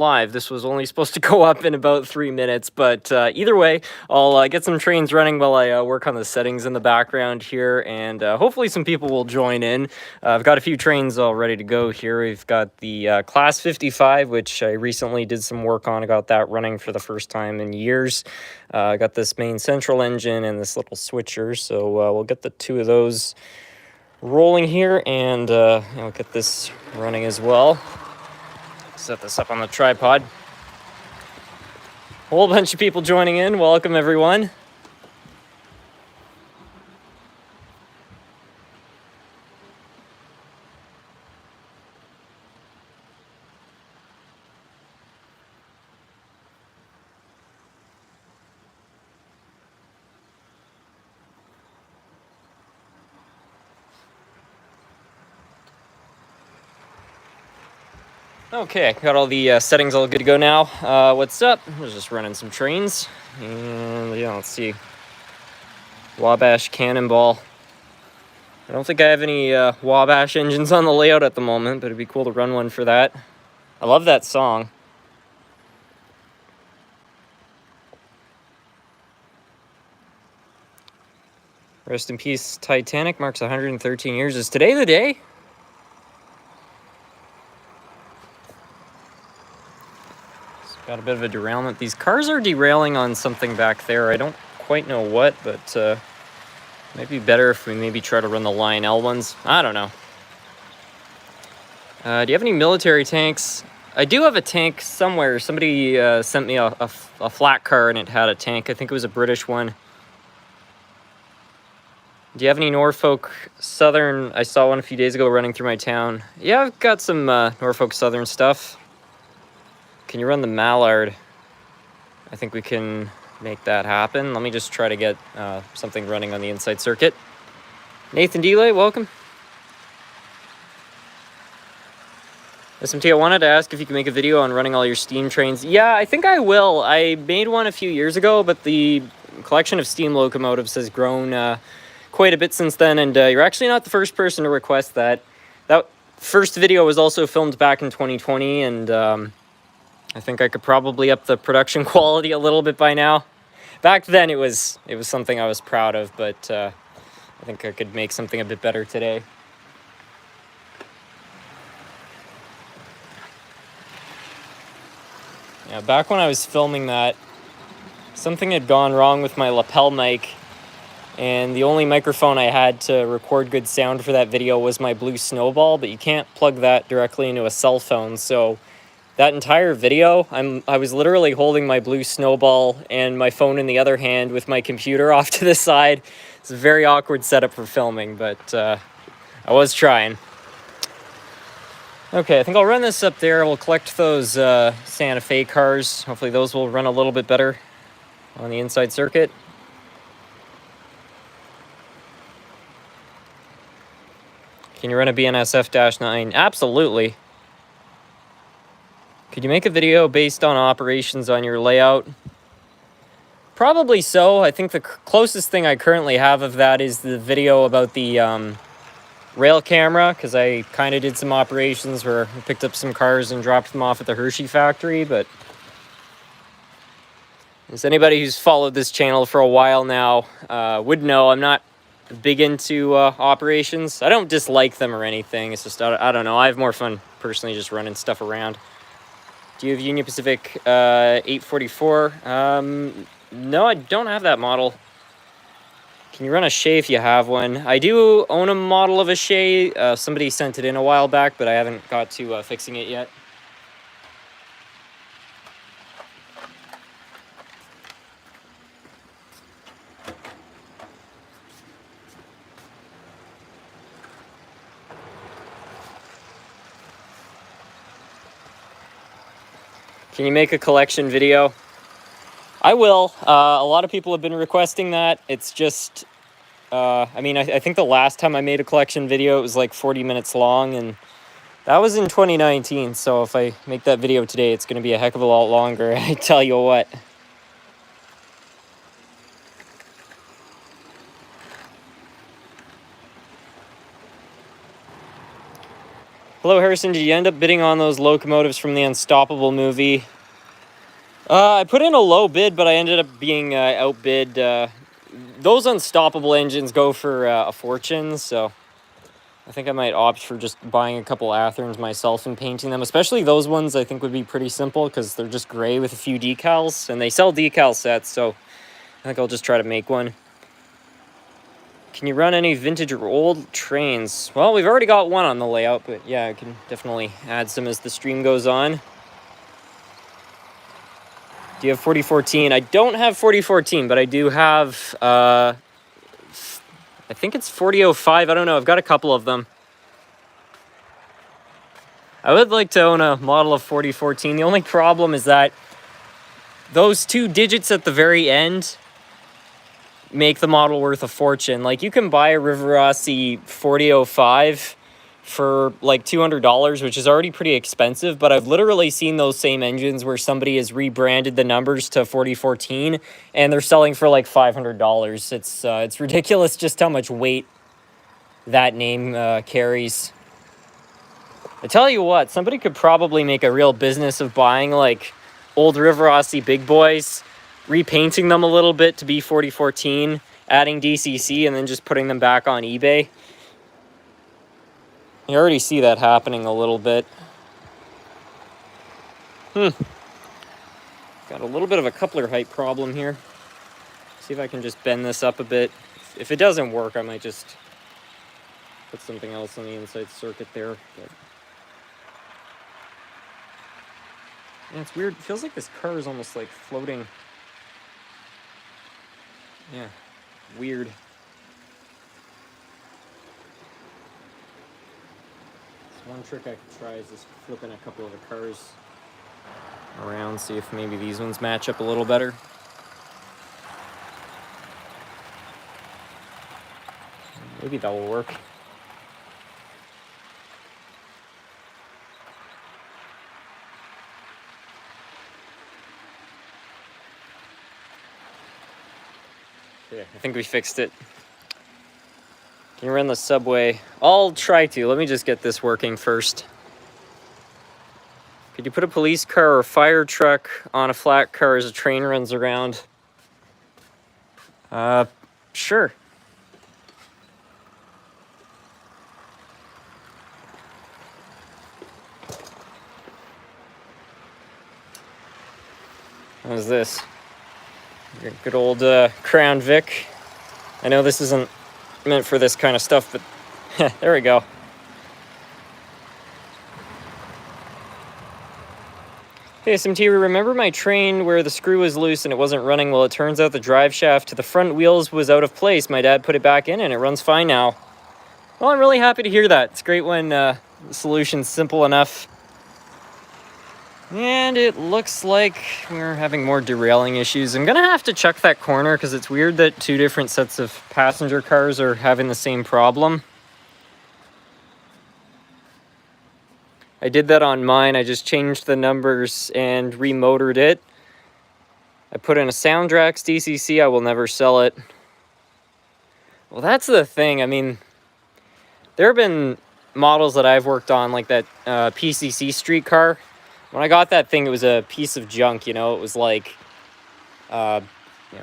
live. This was only supposed to go up in about 3 minutes, but either way, I'll get some trains running while I work on the settings in the background here, and hopefully some people will join in. I've got a few trains all ready to go here. We've got the Class 55, which I recently did some work on. I got that running for the first time in years. I got this main central engine and this little switcher, so we'll get the two of those rolling here, and I'll get this running as well. Set this up on the tripod. A whole bunch of people joining in. Welcome, everyone. Okay, got all the settings all good to go now. What's up? I was just running some trains. And yeah, let's see. Wabash Cannonball. I don't think I have any Wabash engines on the layout at the moment, but it'd be cool to run one for that. I love that song. Rest in peace, Titanic marks 113 years. Is today the day? Got a bit of a derailment. These cars are derailing on something back there. I don't quite know what, but might be better if we maybe try to run the Lionel ones. I don't know. Do you have any military tanks? I do have a tank somewhere. Somebody sent me a flat car and it had a tank. I think it was a British one. Do you have any Norfolk Southern? I saw one a few days ago running through my town. Yeah, I've got some Norfolk Southern stuff. Can you run the Mallard? I think we can make that happen. Let me just try to get something running on the inside circuit. Nathan Delay, welcome. SMT, I wanted to ask if you can make a video on running all your steam trains. Yeah, I think I will. I made one a few years ago, but the collection of steam locomotives has grown quite a bit since then, and you're actually not the first person to request that. That first video was also filmed back in 2020, and I think I could probably up the production quality a little bit by now. Back then, it was something I was proud of, but I think I could make something a bit better today. Yeah, back when I was filming that, something had gone wrong with my lapel mic, and the only microphone I had to record good sound for that video was my Blue Snowball, but you can't plug that directly into a cell phone, so that entire video, I was literally holding my Blue Snowball and my phone in the other hand with my computer off to the side. It's a very awkward setup for filming, but I was trying. Okay, I think I'll run this up there. We'll collect those Santa Fe cars. Hopefully those will run a little bit better on the inside circuit. Can you run a BNSF-9? Absolutely. Could you make a video based on operations on your layout? Probably so. I think the closest thing I currently have of that is the video about the rail camera, because I kind of did some operations where I picked up some cars and dropped them off at the Hershey factory, but as anybody who's followed this channel for a while now would know, I'm not big into operations. I don't dislike them or anything. It's just, I don't know, I have more fun personally just running stuff around. Do you have Union Pacific 844? No, I don't have that model. Can you run a Shay if you have one? I do own a model of a Shay. Somebody sent it in a while back, but I haven't got to fixing it yet. Can you make a collection video? I will. A lot of people have been requesting that. It's just, I mean, I think the last time I made a collection video, it was like 40 minutes long, and that was in 2019. So if I make that video today, it's going to be a heck of a lot longer, I tell you what. Hello, Harrison. Did you end up bidding on those locomotives from the Unstoppable movie? I put in a low bid, but I ended up being outbid. Those Unstoppable engines go for a fortune, so I think I might opt for just buying a couple Atherns myself and painting them. Especially those ones I think would be pretty simple because they're just gray with a few decals, and they sell decal sets, so I think I'll just try to make one. Can you run any vintage or old trains? Well, we've already got one on the layout, but yeah, I can definitely add some as the stream goes on. Do you have 4014? I don't have 4014, but I do have, I think it's 4005. I don't know. I've got a couple of them. I would like to own a model of 4014. The only problem is that those 2 digits at the very end make the model worth a fortune. Like, you can buy a Rivarossi 4005 for like $200, which is already pretty expensive, but I've literally seen those same engines where somebody has rebranded the numbers to 4014 and they're selling for like $500. It's ridiculous just how much weight that name carries. I tell you what, somebody could probably make a real business of buying like old Rivarossi big boys, repainting them a little bit to be 4014, adding DCC, and then just putting them back on eBay. You already see that happening a little bit. Got a little bit of a coupler height problem here. See if I can just bend this up a bit. If it doesn't work, I might just put something else on the inside circuit there. But yeah, it's weird. It feels like this car is almost like floating. Yeah, weird. So one trick I could try is just flipping a couple of the cars around, see if maybe these ones match up a little better. Maybe that will work. Yeah, I think we fixed it. Can you run the subway? I'll try to. Let me just get this working first. Could you put a police car or a fire truck on a flat car as a train runs around? Sure. What is this? Your good old Crown Vic. I know this isn't meant for this kind of stuff, but there we go. Hey, SMT, remember my train where the screw was loose and it wasn't running? Well, it turns out the drive shaft to the front wheels was out of place. My dad put it back in and it runs fine now. Well, I'm really happy to hear that. It's great when the solution's simple enough. And it looks like we're having more derailing issues. I'm gonna have to check that corner because it's weird that 2 different sets of passenger cars are having the same problem. I did that on mine. I just changed the numbers and remotored it. I put in a Soundrax DCC. I will never sell it. Well, that's the thing. I mean, there have been models that I've worked on, like that PCC streetcar. When I got that thing, it was a piece of junk, you know. It was like,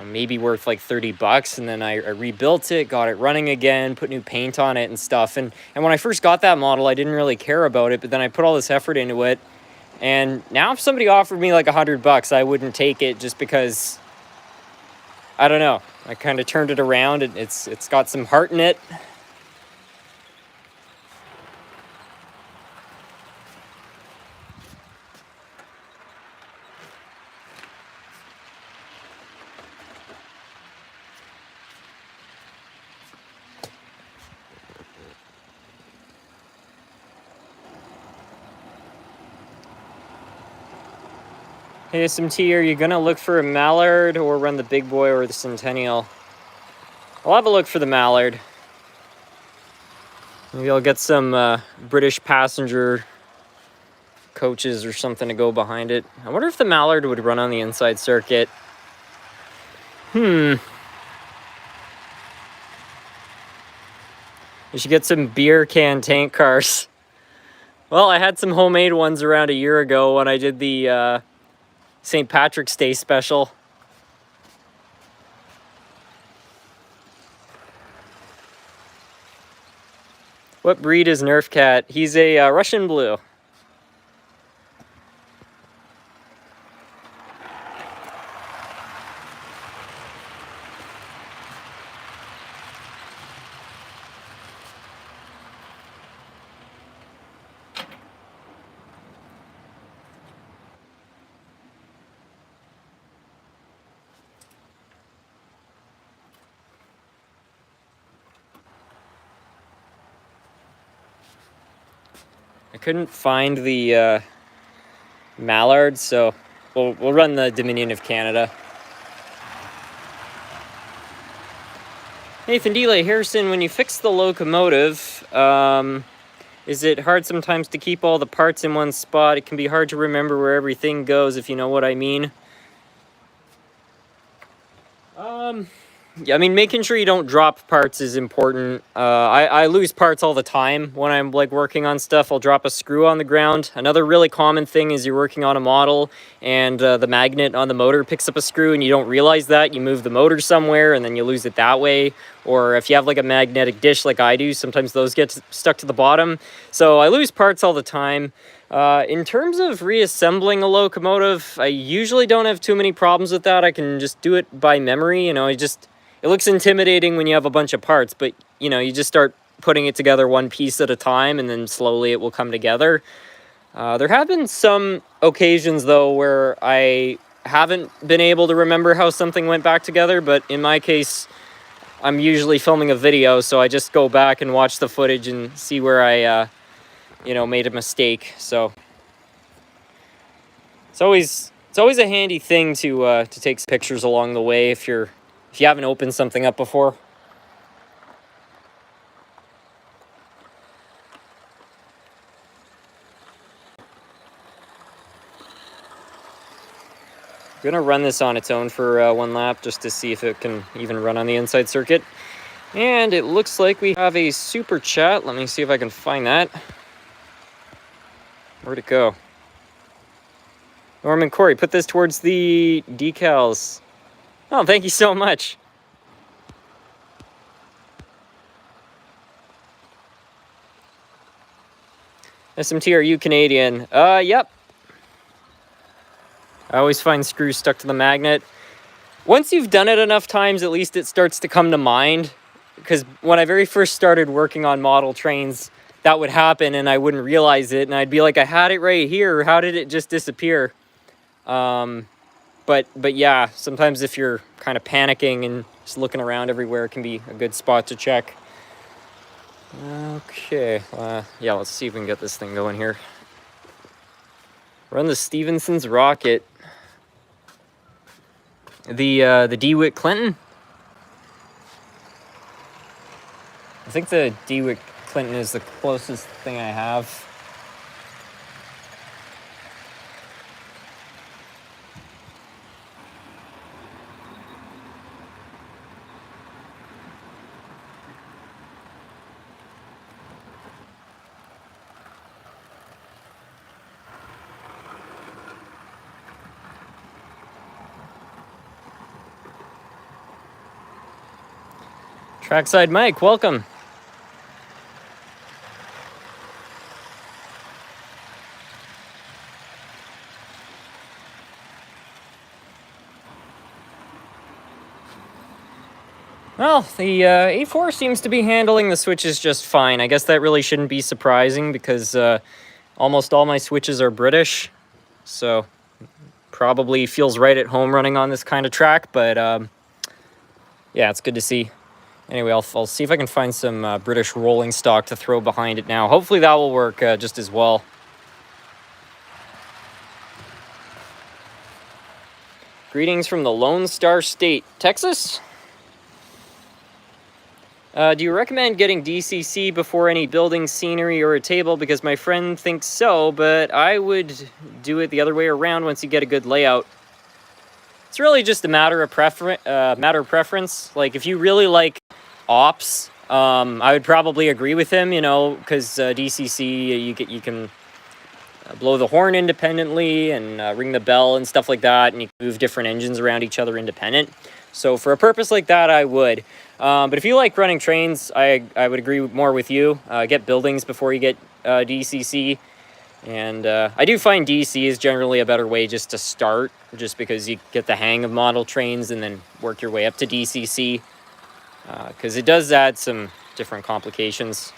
maybe worth like $30. And then I rebuilt it, got it running again, put new paint on it and stuff. And when I first got that model, I didn't really care about it. But then I put all this effort into it. And now if somebody offered me like $100, I wouldn't take it just because, I don't know. I kind of turned it around. It's got some heart in it. Hey, SMT, are you gonna look for a Mallard or run the big boy or the Centennial? I'll have a look for the Mallard. Maybe I'll get some British passenger coaches or something to go behind it. I wonder if the Mallard would run on the inside circuit. You should get some beer can tank cars. Well, I had some homemade ones around a year ago when I did the St. Patrick's Day special. What breed is Nerf Cat? He's a Russian Blue. I couldn't find the Mallard, so we'll run the Dominion of Canada. Nathan Delay Harrison, when you fix the locomotive, is it hard sometimes to keep all the parts in one spot? It can be hard to remember where everything goes, if you know what I mean. Yeah, I mean, making sure you don't drop parts is important. I lose parts all the time when I'm like working on stuff. I'll drop a screw on the ground. Another really common thing is you're working on a model and the magnet on the motor picks up a screw and you don't realize that. You move the motor somewhere and then you lose it that way. Or if you have like a magnetic dish like I do, sometimes those get stuck to the bottom. So I lose parts all the time. In terms of reassembling a locomotive, I usually don't have too many problems with that. I can just do it by memory. You know, it looks intimidating when you have a bunch of parts, but you know, you just start putting it together one piece at a time and then slowly it will come together. There have been some occasions though where I haven't been able to remember how something went back together, but in my case, I'm usually filming a video, so I just go back and watch the footage and see where I, you know, made a mistake. So it's always a handy thing to take pictures along the way if you haven't opened something up before. I'm gonna run this on its own for one lap just to see if it can even run on the inside circuit. And it looks like we have a super chat. Let me see if I can find that. Where'd it go? Norman Corey, put this towards the decals. Oh, thank you so much. SMT, are you Canadian? Yep. I always find screws stuck to the magnet. Once you've done it enough times, at least it starts to come to mind. Because when I very first started working on model trains, that would happen and I wouldn't realize it. And I'd be like, I had it right here. How did it just disappear? But yeah, sometimes if you're kind of panicking and just looking around everywhere, it can be a good spot to check. Okay, yeah, let's see if we can get this thing going here. Run the Stevenson's rocket. The DeWitt Clinton? I think the DeWitt Clinton is the closest thing I have. Trackside Mike, welcome. Well, the A4 seems to be handling the switches just fine. I guess that really shouldn't be surprising because almost all my switches are British. So probably feels right at home running on this kind of track, but yeah, it's good to see. Anyway, I'll see if I can find some British rolling stock to throw behind it now. Hopefully that will work just as well. Greetings from the Lone Star State, Texas. Do you recommend getting DCC before any building scenery or a table? Because my friend thinks so, but I would do it the other way around once you get a good layout. It's really just a matter of preference. Like if you really like ops, I would probably agree with him, you know, because DCC, you can blow the horn independently and ring the bell and stuff like that, and you can move different engines around each other independent. So for a purpose like that, I would. But if you like running trains, I would agree more with you. Get buildings before you get DCC. And I do find DC is generally a better way just to start, just because you get the hang of model trains and then work your way up to DCC. Because it does add some different complications.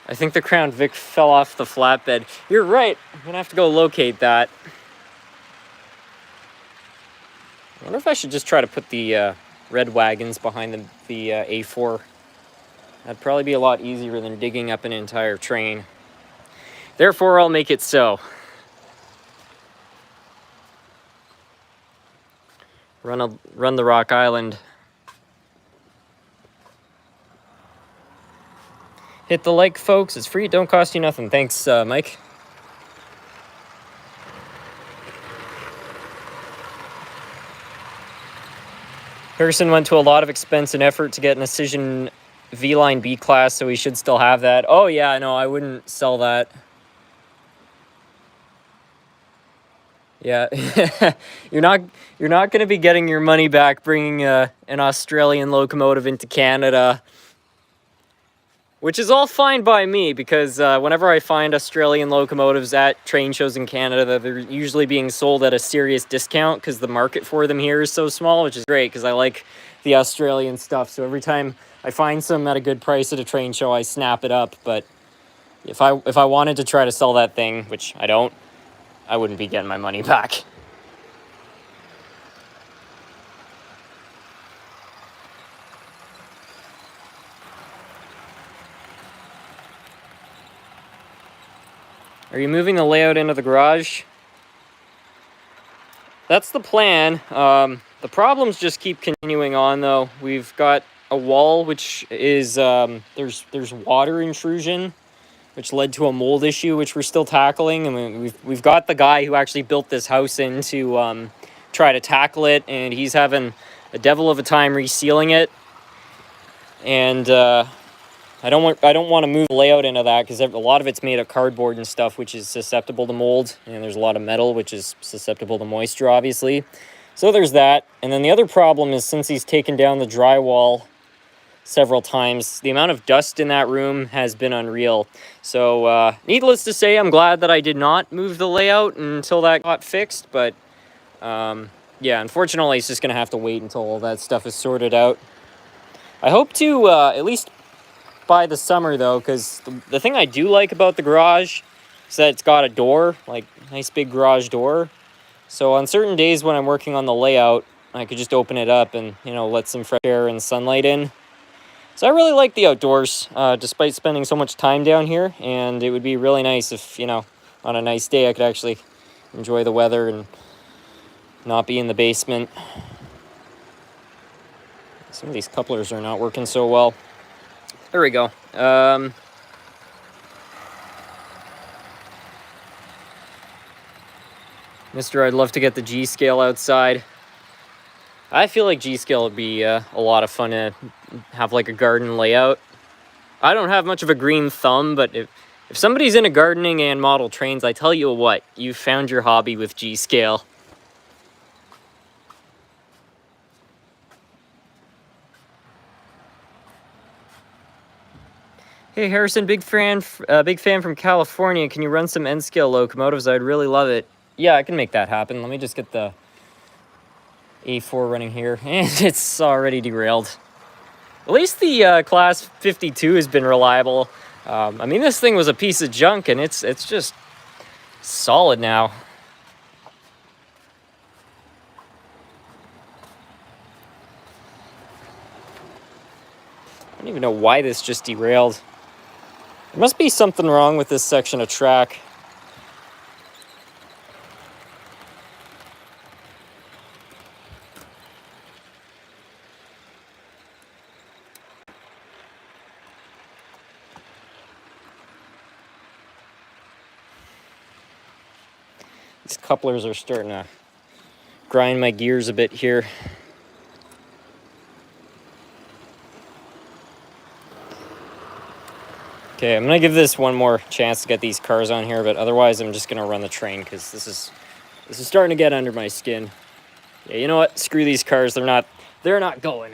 I think the Crown Vic fell off the flatbed. You're right. I'm going to have to go locate that. I wonder if I should just try to put the red wagons behind the A4. That'd probably be a lot easier than digging up an entire train. Therefore, I'll make it so. Run the Rock Island. Hit the like, folks. It's free. It don't cost you nothing. Thanks, Mike. Harrison went to a lot of expense and effort to get an Precision V-Line B-Class, so we should still have that. Oh, yeah, no, I wouldn't sell that. Yeah, you're not going to be getting your money back bringing an Australian locomotive into Canada. Which is all fine by me, because whenever I find Australian locomotives at train shows in Canada, they're usually being sold at a serious discount because the market for them here is so small, which is great because I like the Australian stuff. So every time I find some at a good price at a train show, I snap it up. But if I wanted to try to sell that thing, which I don't, I wouldn't be getting my money back. Are you moving the layout into the garage? That's the plan. The problems just keep continuing on, though. We've got a wall, which is there's water intrusion, which led to a mold issue, which we're still tackling. I mean, we've got the guy who actually built this house in to try to tackle it, and he's having a devil of a time resealing it. And I don't want to move the layout into that because a lot of it's made of cardboard and stuff, which is susceptible to mold, and there's a lot of metal, which is susceptible to moisture, obviously. So there's that. And then the other problem is, since he's taken down the drywall several times, the amount of dust in that room has been unreal. So needless to say, I'm glad that I did not move the layout until that got fixed. But yeah, unfortunately, it's just going to have to wait until all that stuff is sorted out. I hope to at least by the summer, though, because the thing I do like about the garage is that it's got a door, like nice big garage door. So on certain days when I'm working on the layout, I could just open it up and, you know, let some fresh air and sunlight in. So I really like the outdoors, despite spending so much time down here. And it would be really nice if, you know, on a nice day I could actually enjoy the weather and not be in the basement. Some of these couplers are not working so well. There we go. Mister, I'd love to get the G-scale outside. I feel like G-scale would be a lot of fun to have, like a garden layout. I don't have much of a green thumb, but if somebody's into gardening and model trains, I tell you what, you found your hobby with G-scale. Hey Harrison, big fan from California. Can you run some N-scale locomotives? I'd really love it. Yeah, I can make that happen. Let me just get the A4 running here, and it's already derailed. At least the Class 52 has been reliable. I mean, this thing was a piece of junk, and it's just solid now. I don't even know why this just derailed. There must be something wrong with this section of track. These couplers are starting to grind my gears a bit here. Okay, I'm gonna give this one more chance to get these cars on here, but otherwise I'm just gonna run the train because this is starting to get under my skin. Yeah, you know what? Screw these cars. They're not going.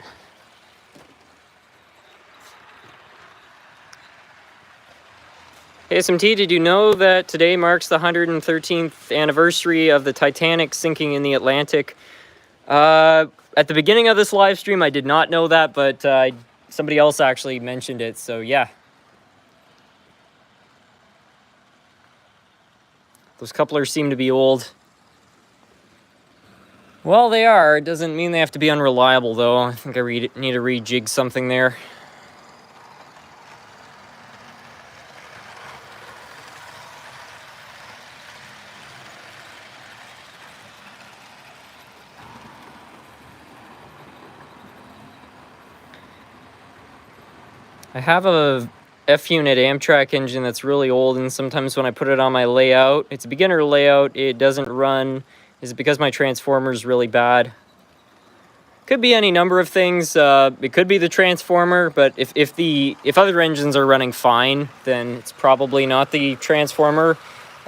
Hey SMT, did you know that today marks the 113th anniversary of the Titanic sinking in the Atlantic? At the beginning of this live stream, I did not know that, but somebody else actually mentioned it, so yeah. Those couplers seem to be old. Well, they are. It doesn't mean they have to be unreliable, though. I think I need to rejig something there. I have a F-unit Amtrak engine that's really old, and sometimes when I put it on my layout, it's a beginner layout, it doesn't run. Is it because my transformer is really bad? Could be any number of things. It could be the transformer, but if other engines are running fine, then it's probably not the transformer.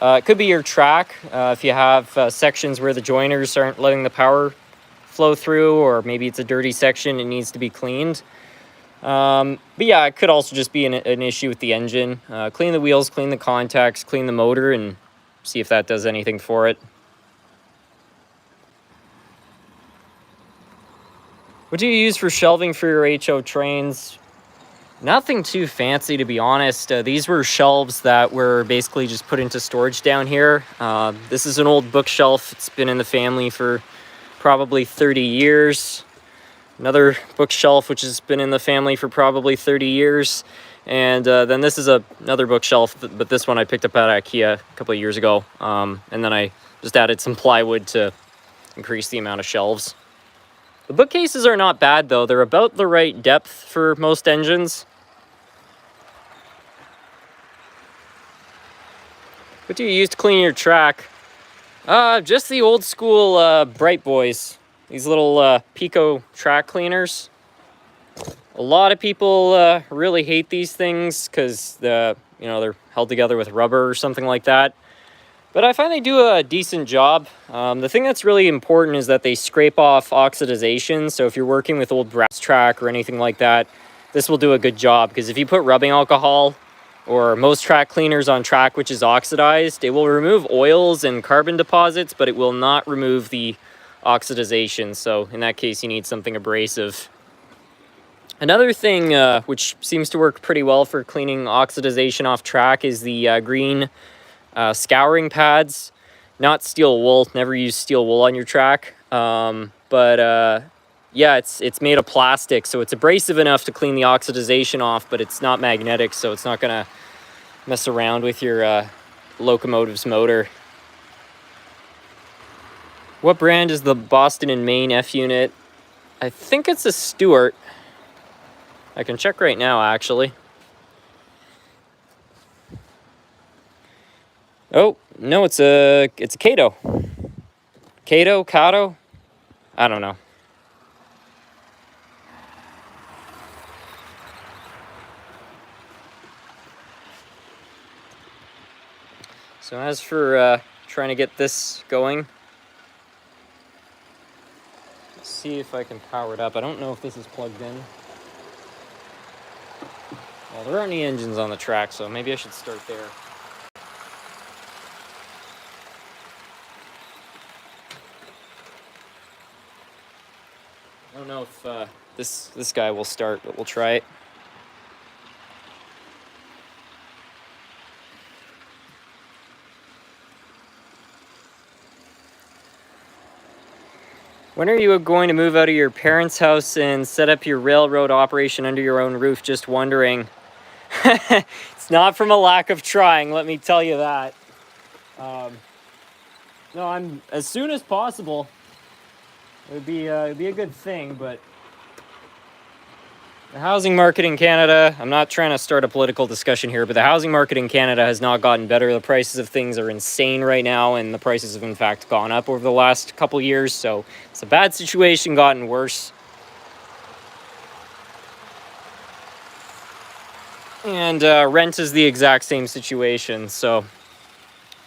It could be your track. If you have sections where the joiners aren't letting the power flow through, or maybe it's a dirty section, it needs to be cleaned. But yeah, it could also just be an issue with the engine. Clean the wheels, clean the contacts, clean the motor, and see if that does anything for it. What do you use for shelving for your HO trains? Nothing too fancy, to be honest. These were shelves that were basically just put into storage down here. This is an old bookshelf. It's been in the family for probably 30 years. Another bookshelf which has been in the family for probably 30 years. And then this is another bookshelf, but this one I picked up at IKEA a couple of years ago. And then I just added some plywood to increase the amount of shelves. The bookcases are not bad, though. They're about the right depth for most engines. What do you use to clean your track? Just the old school Bright Boys. These little Pico track cleaners. A lot of people really hate these things because they're held together with rubber or something like that. But I find they do a decent job. The thing that's really important is that they scrape off oxidization. So if you're working with old brass track or anything like that, this will do a good job. Because if you put rubbing alcohol or most track cleaners on track which is oxidized, it will remove oils and carbon deposits, but it will not remove the oxidization. So in that case, you need something abrasive. Another thing which seems to work pretty well for cleaning oxidization off track is the green scouring pads. Not steel wool. Never use steel wool on your track. Yeah, it's made of plastic, so it's abrasive enough to clean the oxidization off, but it's not magnetic, so it's not gonna mess around with your Locomotives motor. What brand is the Boston and Maine F unit? I think it's a Stewart. I can check right now, actually. Oh, no, it's a Kato. Kato? I don't know. So as for trying to get this going, let's see if I can power it up. I don't know if this is plugged in. Well, there aren't any engines on the track, so maybe I should start there. I don't know if this guy will start, but we'll try it. When are you going to move out of your parents' house and set up your railroad operation under your own roof? Just wondering. It's not from a lack of trying, let me tell you that. No, I'm as soon as possible. It'd be a good thing, but the housing market in Canada, I'm not trying to start a political discussion here, but the housing market in Canada has not gotten better. The prices of things are insane right now, and the prices have in fact gone up over the last couple years, so it's a bad situation, gotten worse. And rent is the exact same situation. So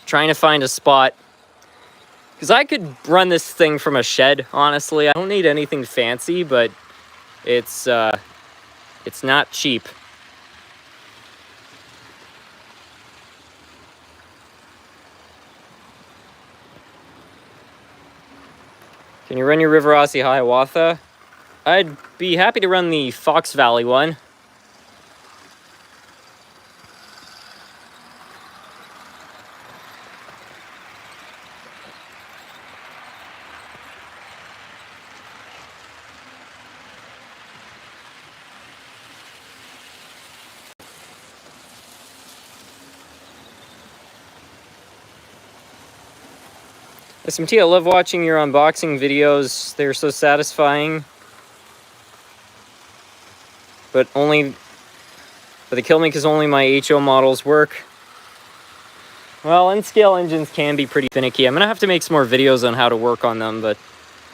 trying to find a spot, because I could run this thing from a shed, honestly. I don't need anything fancy, but it's not cheap. Can you run your River Aussie Hiawatha? I'd be happy to run the Fox Valley one. SMT, I love watching your unboxing videos. They're so satisfying. But they kill me because only my HO models work. Well, N-scale engines can be pretty finicky. I'm going to have to make some more videos on how to work on them, but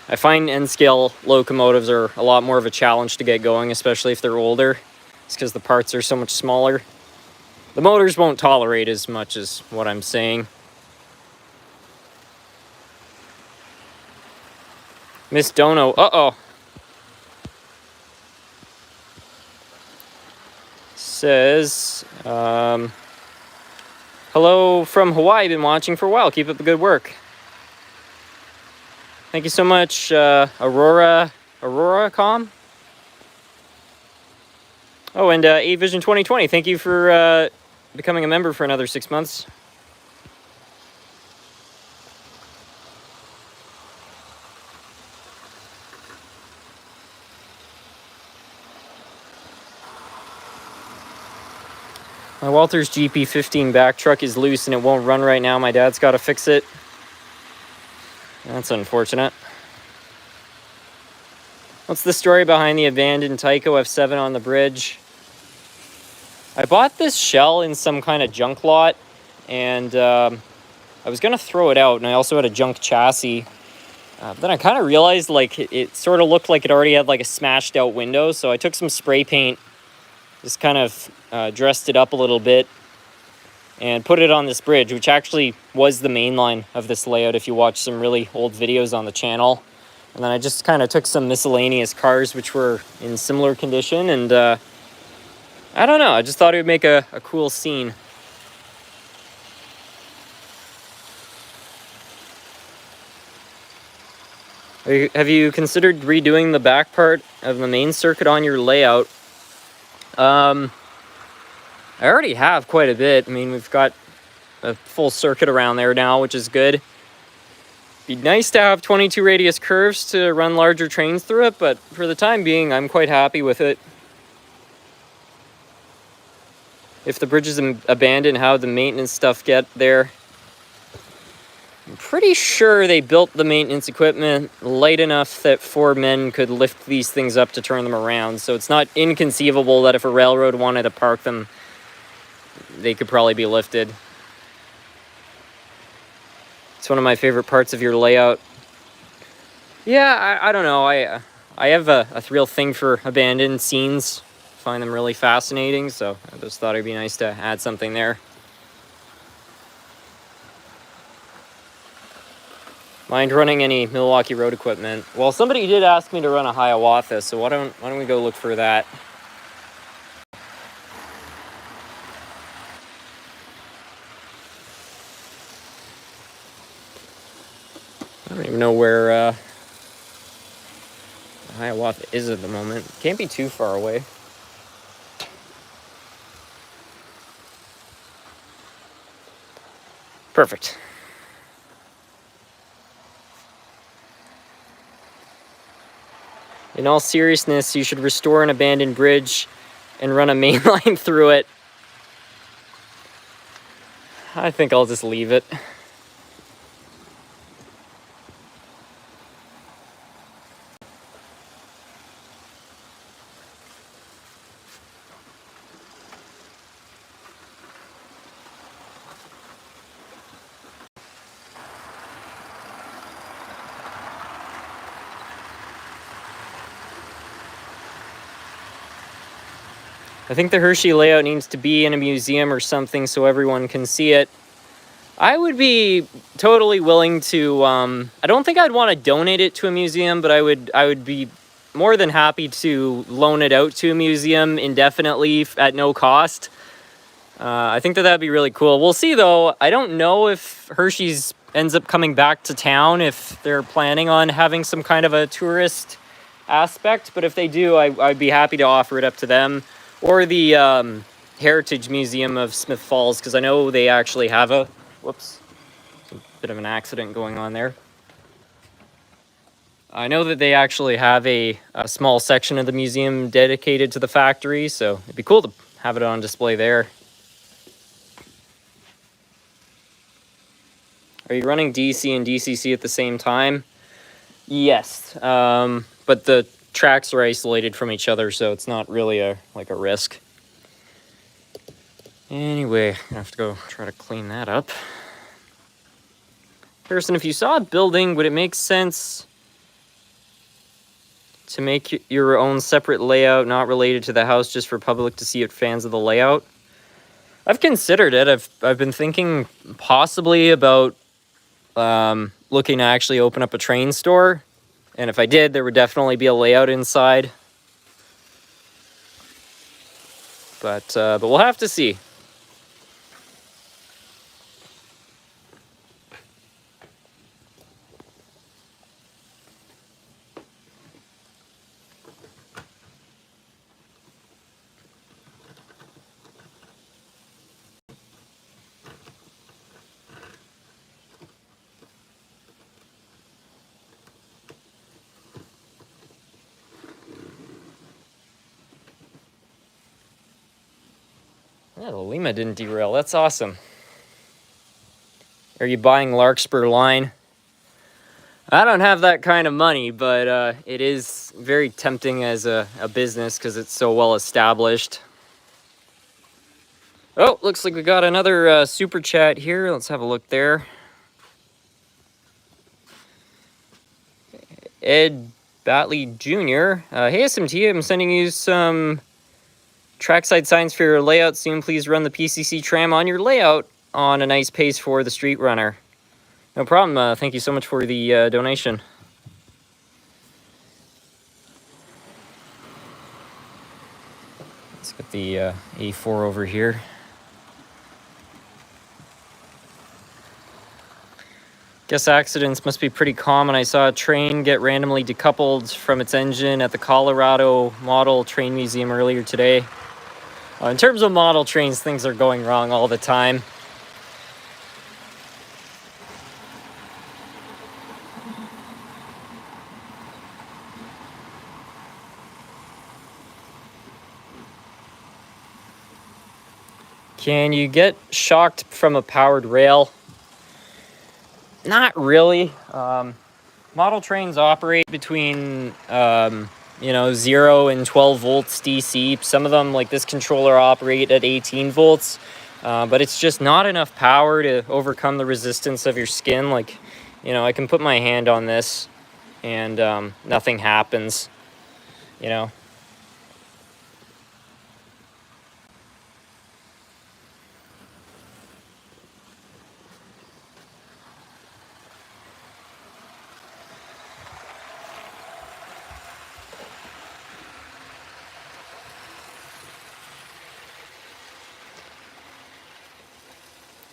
I find N-scale locomotives are a lot more of a challenge to get going, especially if they're older. It's because the parts are so much smaller. The motors won't tolerate as much as what I'm saying. Miss Dono, uh-oh. Says, hello from Hawaii, been watching for a while, keep up the good work. Thank you so much, Aurora Com. Oh, and A-Vision 2020, thank you for becoming a member for another 6 months. My Walters GP15 back truck is loose and it won't run right now. My dad's got to fix it. That's unfortunate. What's the story behind the abandoned Tyco F7 on the bridge? I bought this shell in some kind of junk lot, and I was going to throw it out, and I also had a junk chassis. Then I kind of realized like it sort of looked like it already had like a smashed out window, so I took some spray paint, just kind of dressed it up a little bit, and put it on this bridge, which actually was the main line of this layout if you watch some really old videos on the channel. And then I just kind of took some miscellaneous cars which were in similar condition, and I don't know, I just thought it would make a cool scene. Have you considered redoing the back part of the main circuit on your layout? I already have quite a bit. I mean, we've got a full circuit around there now, which is good. Be nice to have 22 radius curves to run larger trains through it, but for the time being, I'm quite happy with it. If the bridge is abandoned, how the maintenance stuff get there? I'm pretty sure they built the maintenance equipment light enough that 4 men could lift these things up to turn them around. So it's not inconceivable that if a railroad wanted to park them, they could probably be lifted. It's one of my favorite parts of your layout. Yeah, I don't know. I have a real thing for abandoned scenes. Find them really fascinating, so I just thought it'd be nice to add something there. Mind running any Milwaukee road equipment? Well, somebody did ask me to run a Hiawatha, so why don't we go look for that? I don't even know where Hiawatha is at the moment. Can't be too far away. Perfect. In all seriousness, you should restore an abandoned bridge and run a main line through it. I think I'll just leave it. I think the Hershey layout needs to be in a museum or something so everyone can see it. I would be totally willing to, I don't think I'd want to donate it to a museum, but I would be more than happy to loan it out to a museum indefinitely at no cost. I think that'd be really cool. We'll see though. I don't know if Hershey's ends up coming back to town, if they're planning on having some kind of a tourist aspect, but if they do, I'd be happy to offer it up to them or the Heritage Museum of Smith Falls, because I know they actually have a, whoops, a bit of an accident going on there. I know that they actually have a small section of the museum dedicated to the factory, so it'd be cool to have it on display there. Are you running DC and DCC at the same time? Yes, but the tracks are isolated from each other, so it's not really a risk. Anyway, I have to go try to clean that up. Harrison, if you saw a building, would it make sense to make your own separate layout, not related to the house, just for public to see it, fans of the layout? I've considered it. I've been thinking possibly about looking to actually open up a train store, and if I did, there would definitely be a layout inside. But we'll have to see. Yeah, the Lima didn't derail. That's awesome. Are you buying Larkspur line? I don't have that kind of money, but it is very tempting as a business because it's so well established. Oh, looks like we got another super chat here. Let's have a look there. Ed Batley Jr. Hey, SMT, I'm sending you some trackside signs for your layout soon. Please run the PCC tram on your layout on a nice pace for the street runner. No problem. Thank you so much for the donation. Let's get the A4 over here. Guess accidents must be pretty common. I saw a train get randomly decoupled from its engine at the Colorado Model Train Museum earlier today. In terms of model trains, things are going wrong all the time. Can you get shocked from a powered rail? Not really. Model trains operate between 0 and 12 volts DC. Some of them, like this controller, operate at 18 volts, but it's just not enough power to overcome the resistance of your skin. Like, I can put my hand on this and nothing happens,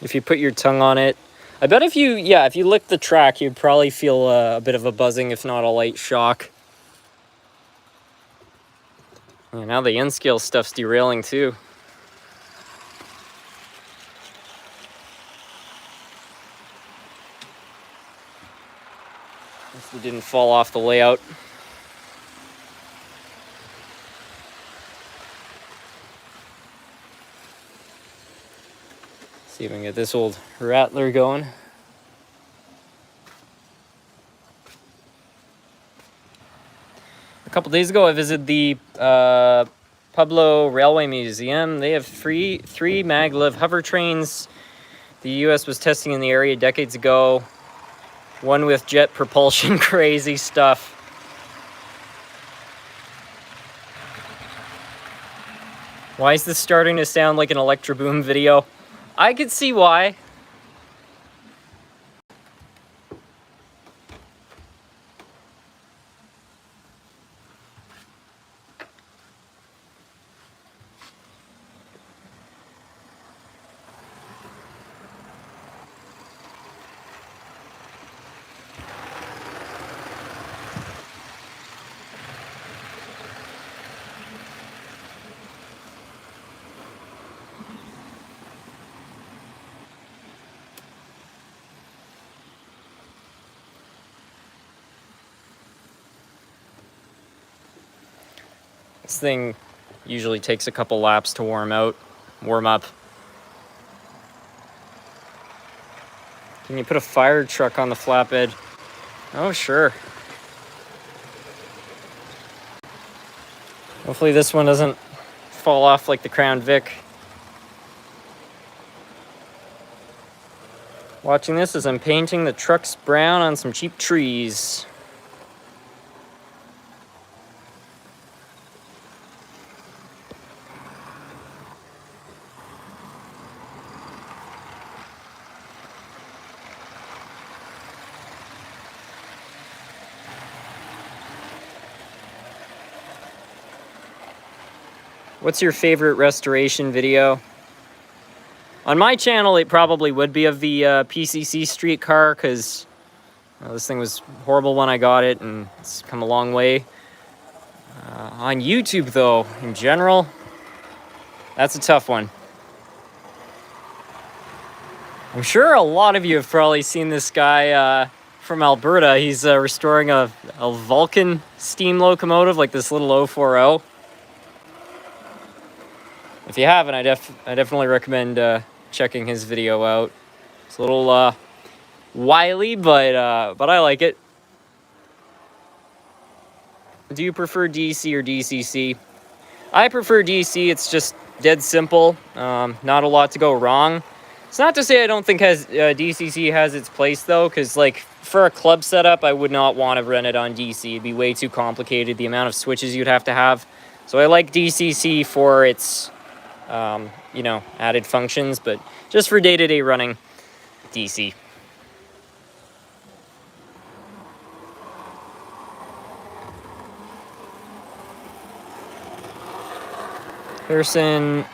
If you put your tongue on it, I bet if you lick the track, you'd probably feel a bit of a buzzing, if not a light shock. Yeah, now the N-scale stuff's derailing too. Guess it didn't fall off the layout. See if we can get this old rattler going. A couple days ago, I visited the Pueblo Railway Museum. They have three maglev hover trains the U.S. was testing in the area decades ago. One with jet propulsion, crazy stuff. Why is this starting to sound like an Electro Boom video? I could see why. This thing usually takes a couple laps to warm up. Can you put a fire truck on the flatbed? Oh, sure. Hopefully this one doesn't fall off like the Crown Vic. Watching this as I'm painting the trucks brown on some cheap trees. What's your favorite restoration video? On my channel, it probably would be of the PCC streetcar, because this thing was horrible when I got it, and it's come a long way. On YouTube, though, in general, that's a tough one. I'm sure a lot of you have probably seen this guy from Alberta. He's restoring a Vulcan steam locomotive, like this little 040. If you haven't, I definitely recommend checking his video out. It's a little wily, but I like it. Do you prefer DC or DCC? I prefer DC. It's just dead simple. Not a lot to go wrong. It's not to say I don't think DCC has its place, though, because like for a club setup, I would not want to run it on DC. It'd be way too complicated, the amount of switches you'd have to have. So I like DCC for its you know, added functions, but just for day-to-day running, DC. Harrison,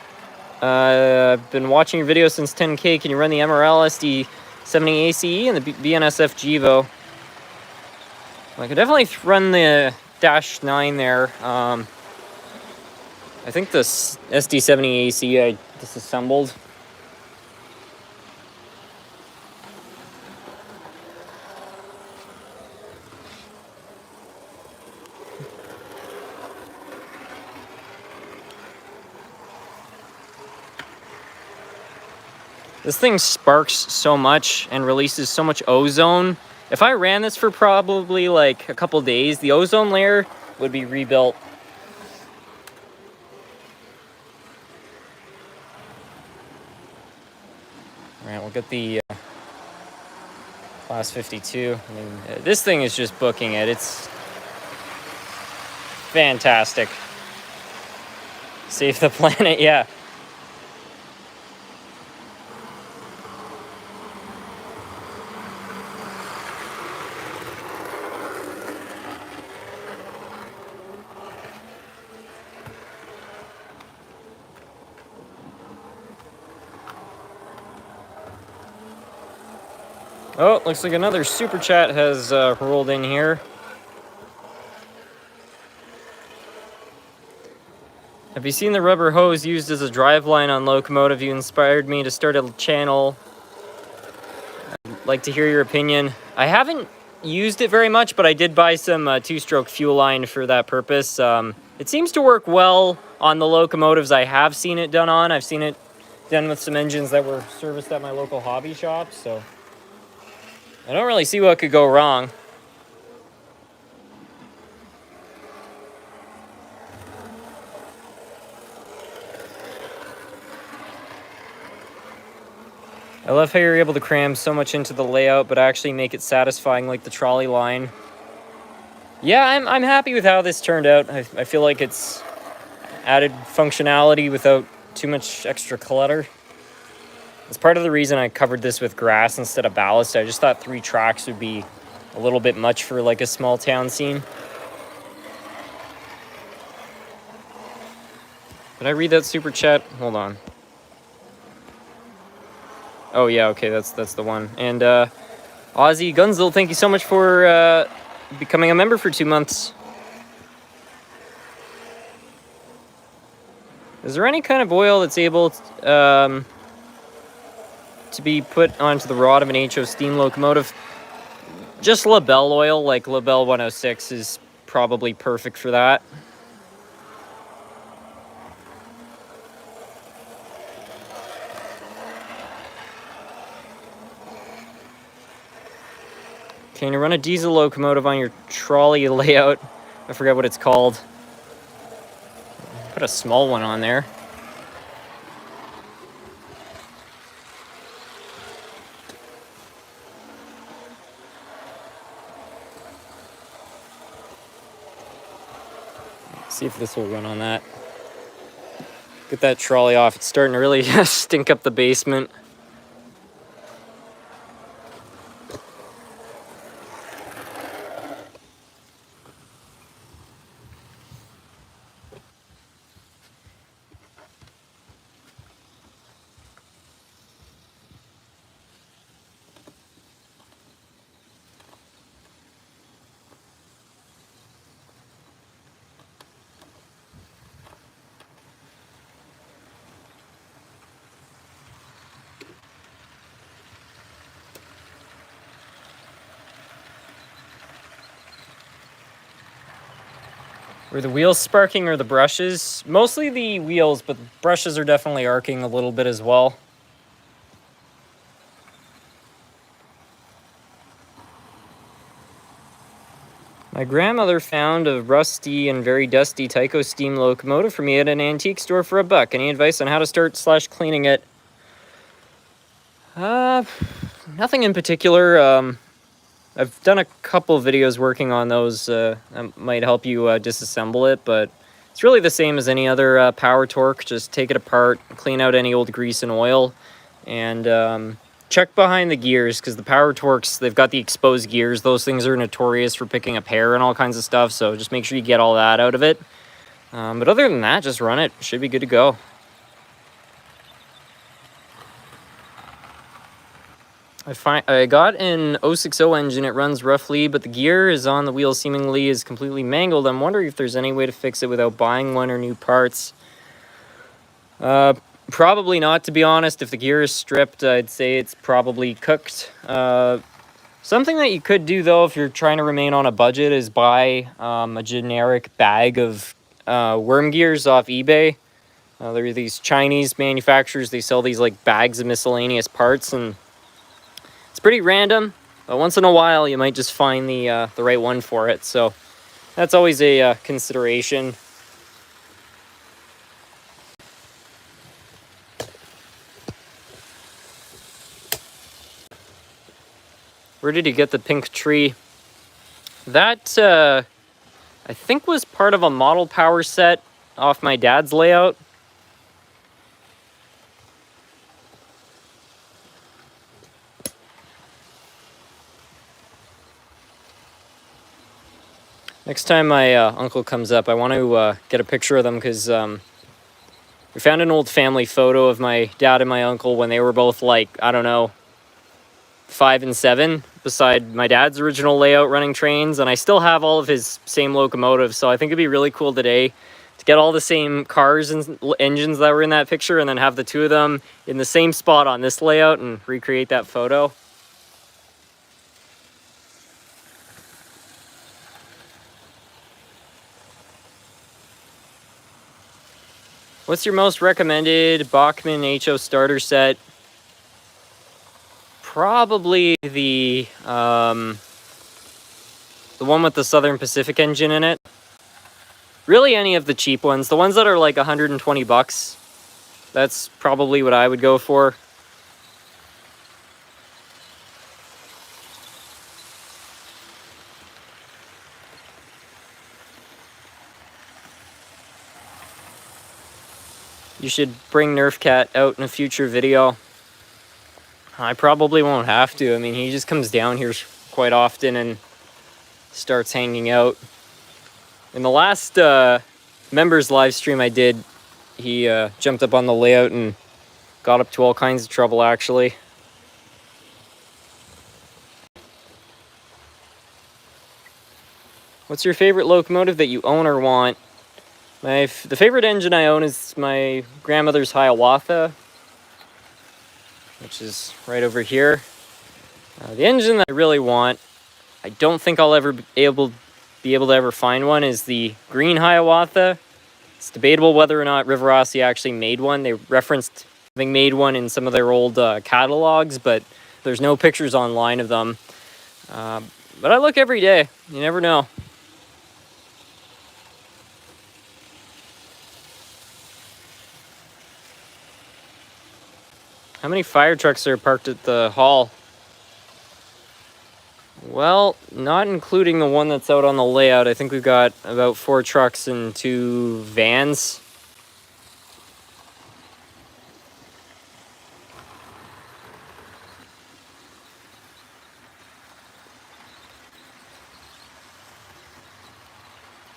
I've been watching your video since 10K. Can you run the MRL SD70 ACE and the BNSF Gevo? I could definitely run the -9 there. I think this SD70 AC I disassembled. This thing sparks so much and releases so much ozone. If I ran this for probably like a couple days, the ozone layer would be rebuilt. All right, we'll get the Class 52. I mean, this thing is just booking it. It's fantastic. Save the planet, yeah. Oh, looks like another super chat has rolled in here. Have you seen the rubber hose used as a driveline on Locomotive? You inspired me to start a channel. I'd like to hear your opinion. I haven't used it very much, but I did buy some two-stroke fuel line for that purpose. It seems to work well on the locomotives I have seen it done on. I've seen it done with some engines that were serviced at my local hobby shop, so I don't really see what could go wrong. I love how you're able to cram so much into the layout, but actually make it satisfying like the trolley line. Yeah, I'm happy with how this turned out. I feel like it's added functionality without too much extra clutter. It's part of the reason I covered this with grass instead of ballast. I just thought 3 tracks would be a little bit much for like a small town scene. Did I read that super chat? Hold on. Oh yeah, okay, that's the one. And Ozzy Gunzel, thank you so much for becoming a member for 2 months. Is there any kind of oil that's able to be put onto the rod of an HO steam locomotive? Just Labelle oil, like Labelle 106 is probably perfect for that. Can you run a diesel locomotive on your trolley layout? I forget what it's called. Put a small one on there. See if this will run on that. Get that trolley off. It's starting to really stink up the basement. Were the wheels sparking or the brushes? Mostly the wheels, but the brushes are definitely arcing a little bit as well. My grandmother found a rusty and very dusty Tyco steam locomotive for me at an antique store for $1. Any advice on how to start / cleaning it? Nothing in particular. I've done a couple videos working on those. That might help you disassemble it, but it's really the same as any other power torque. Just take it apart, clean out any old grease and oil, and check behind the gears, because the power torques, they've got the exposed gears. Those things are notorious for picking up hair and all kinds of stuff, so just make sure you get all that out of it. But other than that, just run it. Should be good to go. I got an 060 engine. It runs roughly, but the gear is on the wheel seemingly is completely mangled. I'm wondering if there's any way to fix it without buying one or new parts. Probably not, to be honest. If the gear is stripped, I'd say it's probably cooked. Something that you could do, though, if you're trying to remain on a budget, is buy a generic bag of worm gears off eBay. There are these Chinese manufacturers. They sell these like bags of miscellaneous parts, and it's pretty random, but once in a while you might just find the right one for it. So that's always a consideration. Where did you get the pink tree? That I think was part of a model power set off my dad's layout. Next time my uncle comes up, I want to get a picture of them, because we found an old family photo of my dad and my uncle when they were both like, I don't know, 5 and 7, beside my dad's original layout running trains, and I still have all of his same locomotives, so I think it'd be really cool today to get all the same cars and engines that were in that picture and then have the two of them in the same spot on this layout and recreate that photo. What's your most recommended Bachmann HO starter set? Probably the one with the Southern Pacific engine in it. Really any of the cheap ones. The ones that are like $120. That's probably what I would go for. you should bring Nerf Cat out in a future video. I probably won't have to. I mean, he just comes down here quite often and starts hanging out. In the last members live stream I did, he jumped up on the layout and got up to all kinds of trouble, actually. What's your favorite locomotive that you own or want? The favorite engine I own is my grandmother's Hiawatha, which is right over here. The engine that I really want, I don't think I'll ever be able to ever find one, is the green Hiawatha. It's debatable whether or not Rivarossi actually made one. They referenced having made one in some of their old catalogs, but there's no pictures online of them. But I look every day. You never know. How many fire trucks are parked at the hall? Well, not including the one that's out on the layout. I think we've got about 4 trucks and 2 vans.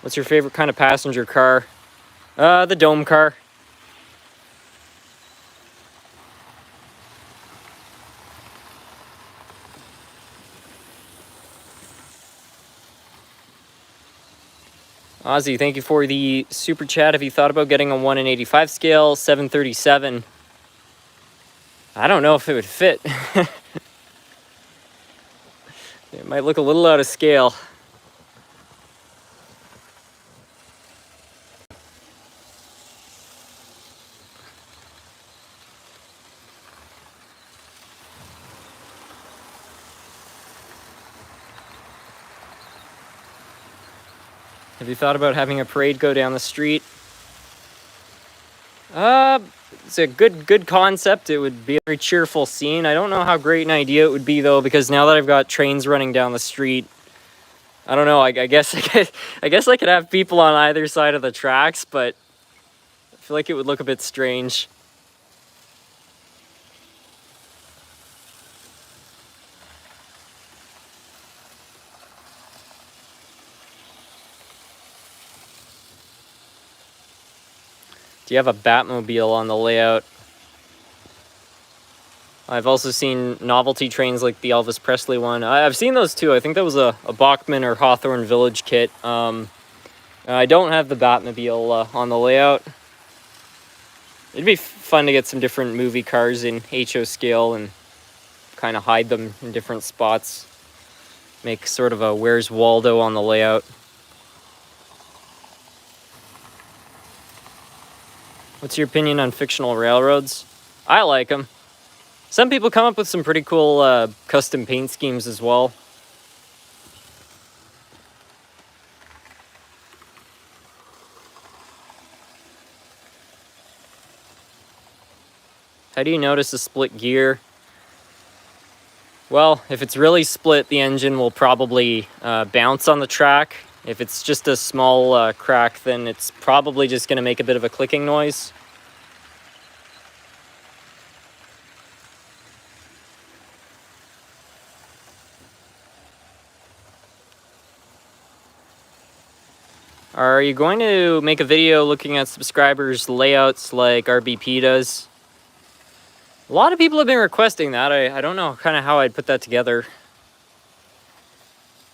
What's your favorite kind of passenger car? The dome car. Ozzy, thank you for the super chat. Have you thought about getting a 1 in 85 scale 737? I don't know if it would fit. It might look a little out of scale. Have you thought about having a parade go down the street? It's a good concept. It would be a very cheerful scene. I don't know how great an idea it would be, though, because now that I've got trains running down the street, I don't know. I guess I could have people on either side of the tracks, but I feel like it would look a bit strange. Do you have a Batmobile on the layout? I've also seen novelty trains like the Elvis Presley one. I've seen those too. I think that was a Bachman or Hawthorne Village kit. I don't have the Batmobile on the layout. It'd be fun to get some different movie cars in HO scale and kind of hide them in different spots. Make sort of a Where's Waldo on the layout. What's your opinion on fictional railroads? I like them. Some people come up with some pretty cool custom paint schemes as well. How do you notice a split gear? Well, if it's really split, the engine will probably bounce on the track. If it's just a small crack, then it's probably just going to make a bit of a clicking noise. Are you going to make a video looking at subscribers' layouts like RBP does? A lot of people have been requesting that. I don't know kind of how I'd put that together.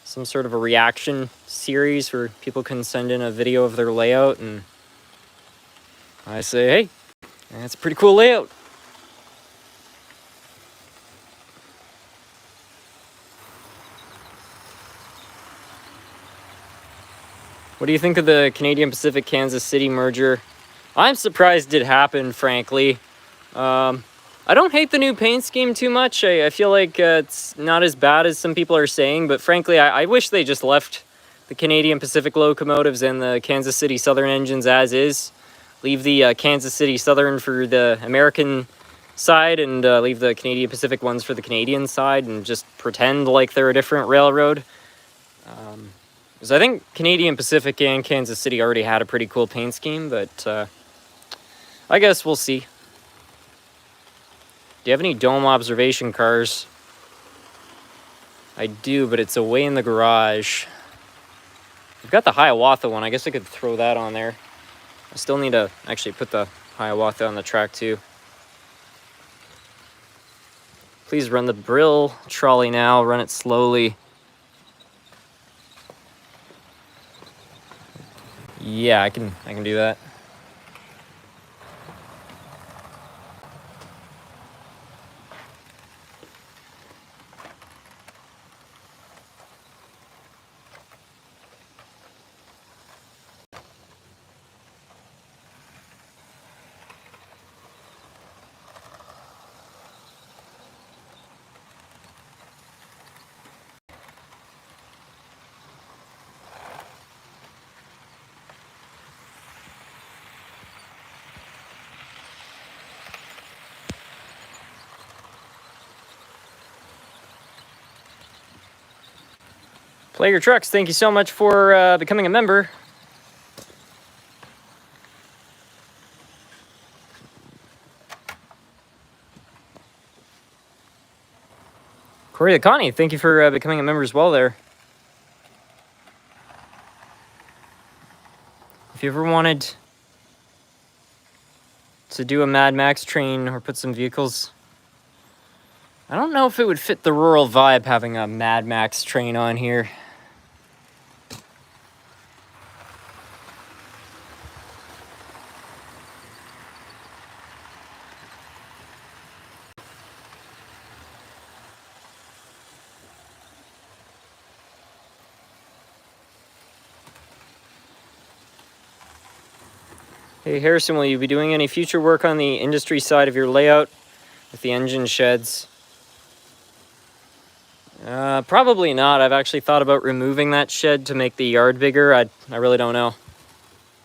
Some sort of a reaction series where people can send in a video of their layout and I say, hey, that's a pretty cool layout. What do you think of the Canadian Pacific Kansas City merger? I'm surprised it happened, frankly. I don't hate the new paint scheme too much. I feel like it's not as bad as some people are saying, but frankly, I wish they just left the Canadian Pacific locomotives and the Kansas City Southern engines as is. Leave the Kansas City Southern for the American side and leave the Canadian Pacific ones for the Canadian side and just pretend like they're a different railroad. Because I think Canadian Pacific and Kansas City already had a pretty cool paint scheme, but I I guess we'll see. Do you have any dome observation cars? I do, but it's away in the garage. I've got the Hiawatha one. I guess I could throw that on there. I still need to actually put the Hiawatha on the track too. Please run the Brill trolley now. Run it slowly. Yeah, I can do that. Player Trucks, thank you so much for becoming a member. Corey Connie, thank you for becoming a member as well there. If you ever wanted to do a Mad Max train or put some vehicles, I don't know if it would fit the rural vibe having a Mad Max train on here. Hey Harrison, will you be doing any future work on the industry side of your layout with the engine sheds? Probably not. I've actually thought about removing that shed to make the yard bigger. I really don't know.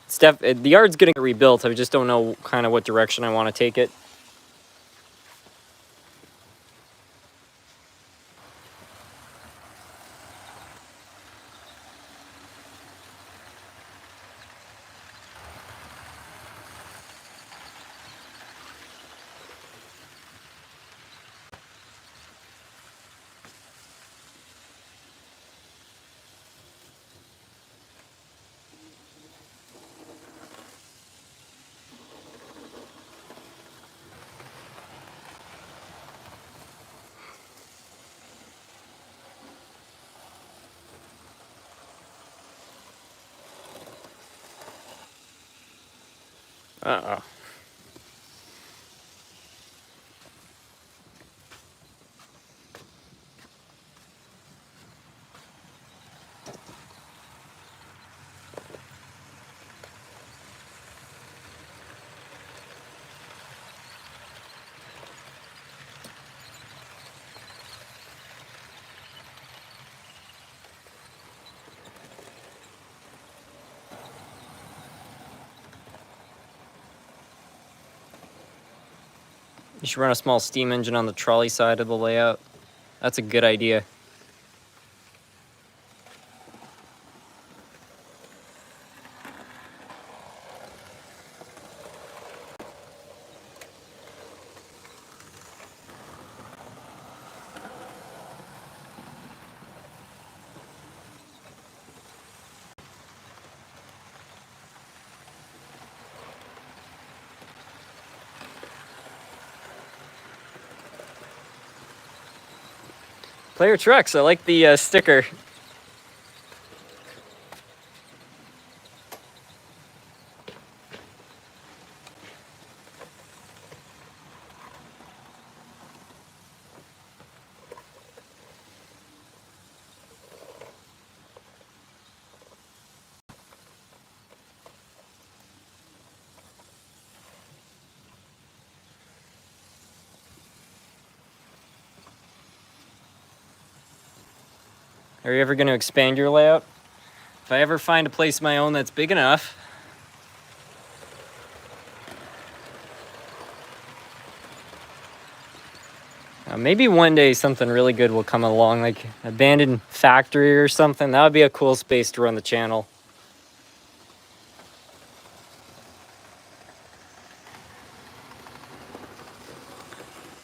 The yard's getting rebuilt. I just don't know kind of what direction I want to take it. Uh-oh. You should run a small steam engine on the trolley side of the layout. That's a good idea. Player Trucks, I like the sticker. Are you ever going to expand your layout? If I ever find a place of my own that's big enough. Maybe one day something really good will come along, like an abandoned factory or something. That would be a cool space to run the channel.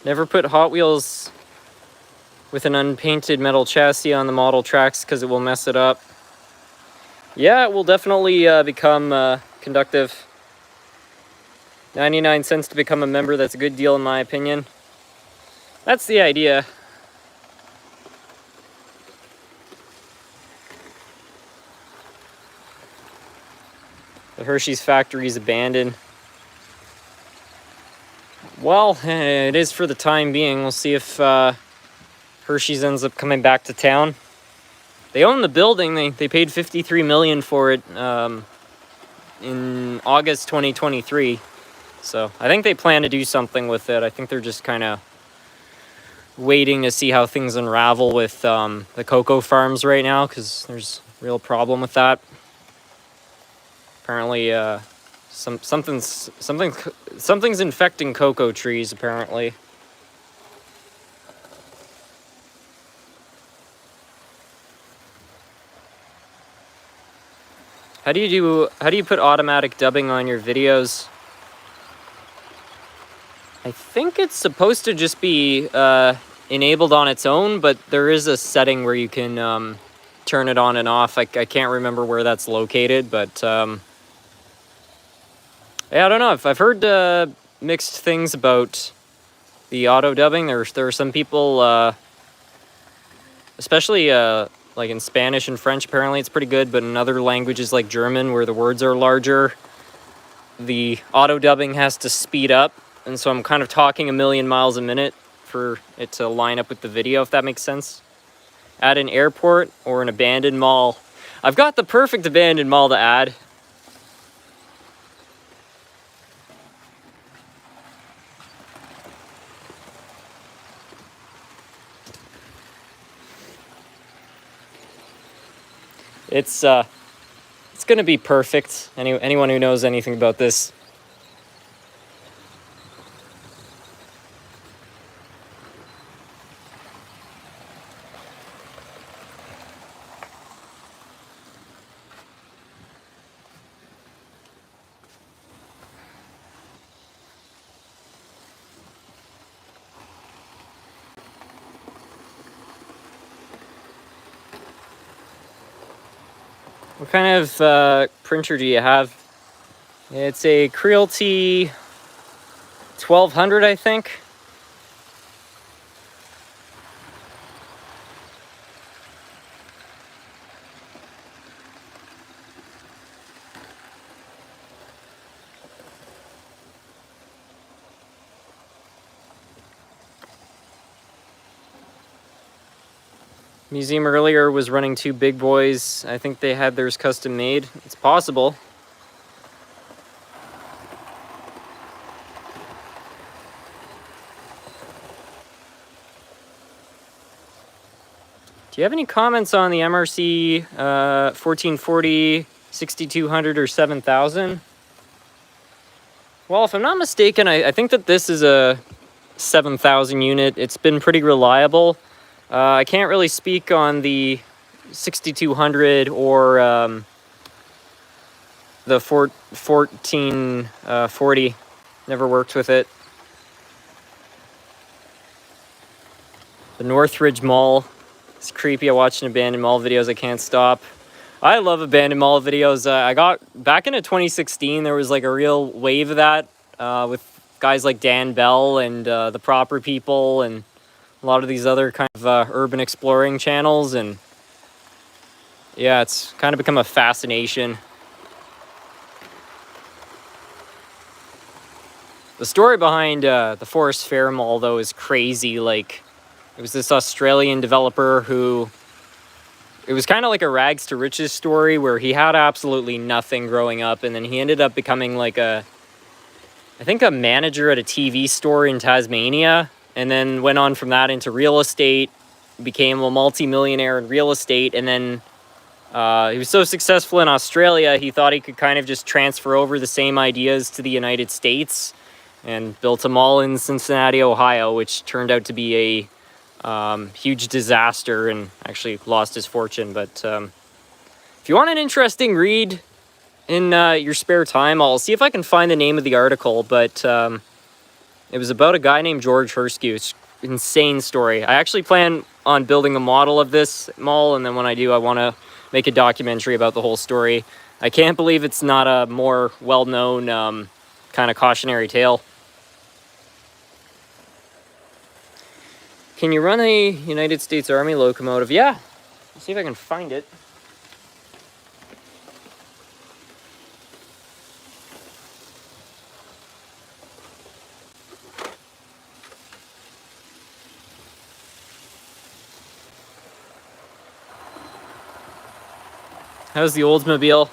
Never put Hot Wheels with an unpainted metal chassis on the model tracks because it will mess it up. Yeah, it will definitely become conductive. 99 cents to become a member, that's a good deal in my opinion. That's the idea. The Hershey's factory is abandoned. Well, it is for the time being. We'll see if Hershey's ends up coming back to town. They own the building. They paid $53 million for it in August 2023. So I think they plan to do something with it. I think they're just kind of waiting to see how things unravel with the cocoa farms right now, because there's a real problem with that. Apparently, something's infecting cocoa trees. Apparently. How do you put automatic dubbing on your videos? I think it's supposed to just be enabled on its own, but there is a setting where you can turn it on and off. I can't remember where that's located, but yeah, I don't know. I've heard mixed things about the auto dubbing. There are some people, especially like in Spanish and French, apparently it's pretty good, but in other languages like German, where the words are larger, the auto dubbing has to speed up, and so I'm kind of talking a million miles a minute for it to line up with the video, if that makes sense. At an airport or an abandoned mall. I've got the perfect abandoned mall to add. It's gonna be perfect. Anyone who knows anything about this. What kind of printer do you have? It's a Creality 1200, I think. Museum earlier was running two big boys. I think they had theirs custom made. It's possible. Do you have any comments on the MRC 1440, 6200, or 7000? Well, if I'm not mistaken, I think that this is a 7000 unit. It's been pretty reliable. I can't really speak on the 6200 or the 1440. Never worked with it. The Northridge Mall. It's creepy. I watch abandoned mall videos. I can't stop. I love abandoned mall videos. I got back into 2016. There was like a real wave of that with guys like Dan Bell and the Proper People and a lot of these other kind of urban exploring channels. And yeah, it's kind of become a fascination. The story behind the Forest Fair Mall, though, is crazy. Like, it was this Australian developer who... It was kind of like a rags to riches story where he had absolutely nothing growing up, and then he ended up becoming like I think a manager at a TV store in Tasmania, and then went on from that into real estate, became a multi-millionaire in real estate, and then he was so successful in Australia, he thought he could kind of just transfer over the same ideas to the United States, and built a mall in Cincinnati, Ohio, which turned out to be a huge disaster and actually lost his fortune. But if you want an interesting read in your spare time, I'll see if I can find the name of the article, but It was about a guy named George Hershey. It's an insane story. I actually plan on building a model of this mall, and then when I do, I want to make a documentary about the whole story. I can't believe it's not a more well-known kind of cautionary tale. Can you run a United States Army locomotive? Yeah. Let's see if I can find it. How's the Oldsmobile?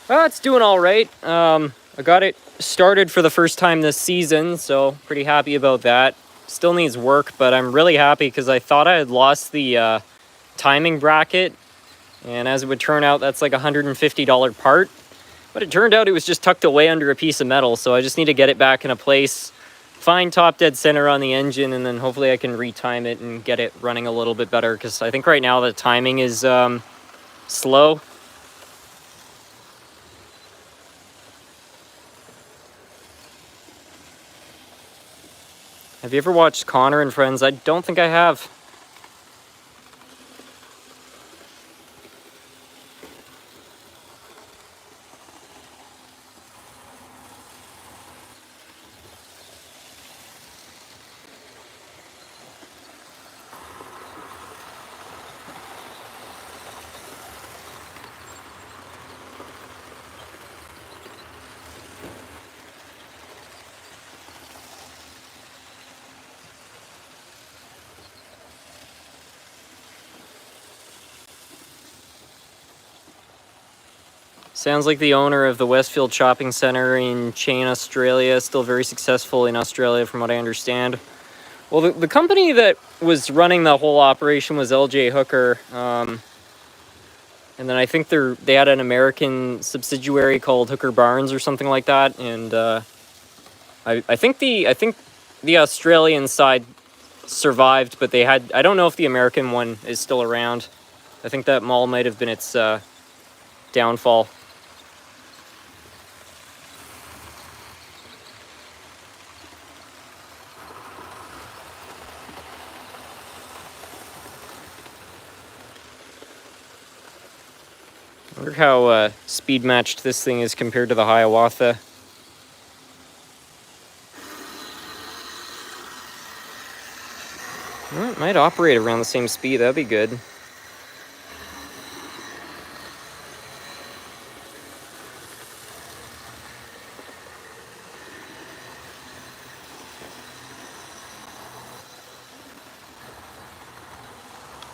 Well, it's doing all right. I got it started for the first time this season, so pretty happy about that. Still needs work, but I'm really happy because I thought I had lost the timing bracket, and as it would turn out, that's like a $150 part. But it turned out it was just tucked away under a piece of metal, so I just need to get it back in a place, find top dead center on the engine, and then hopefully I can retime it and get it running a little bit better, because I think right now the timing is slow. Have you ever watched Connor and Friends? I don't think I have. Sounds like the owner of the Westfield Shopping Centre in Chain, Australia, still very successful in Australia from what I understand. Well, the company that was running the whole operation was LJ Hooker, and then I think they had an American subsidiary called Hooker Barnes or something like that, and I think the Australian side survived, but I don't know if the American one is still around. I think that mall might have been its downfall. I wonder how speed matched this thing is compared to the Hiawatha. Well, it might operate around the same speed. That'd be good.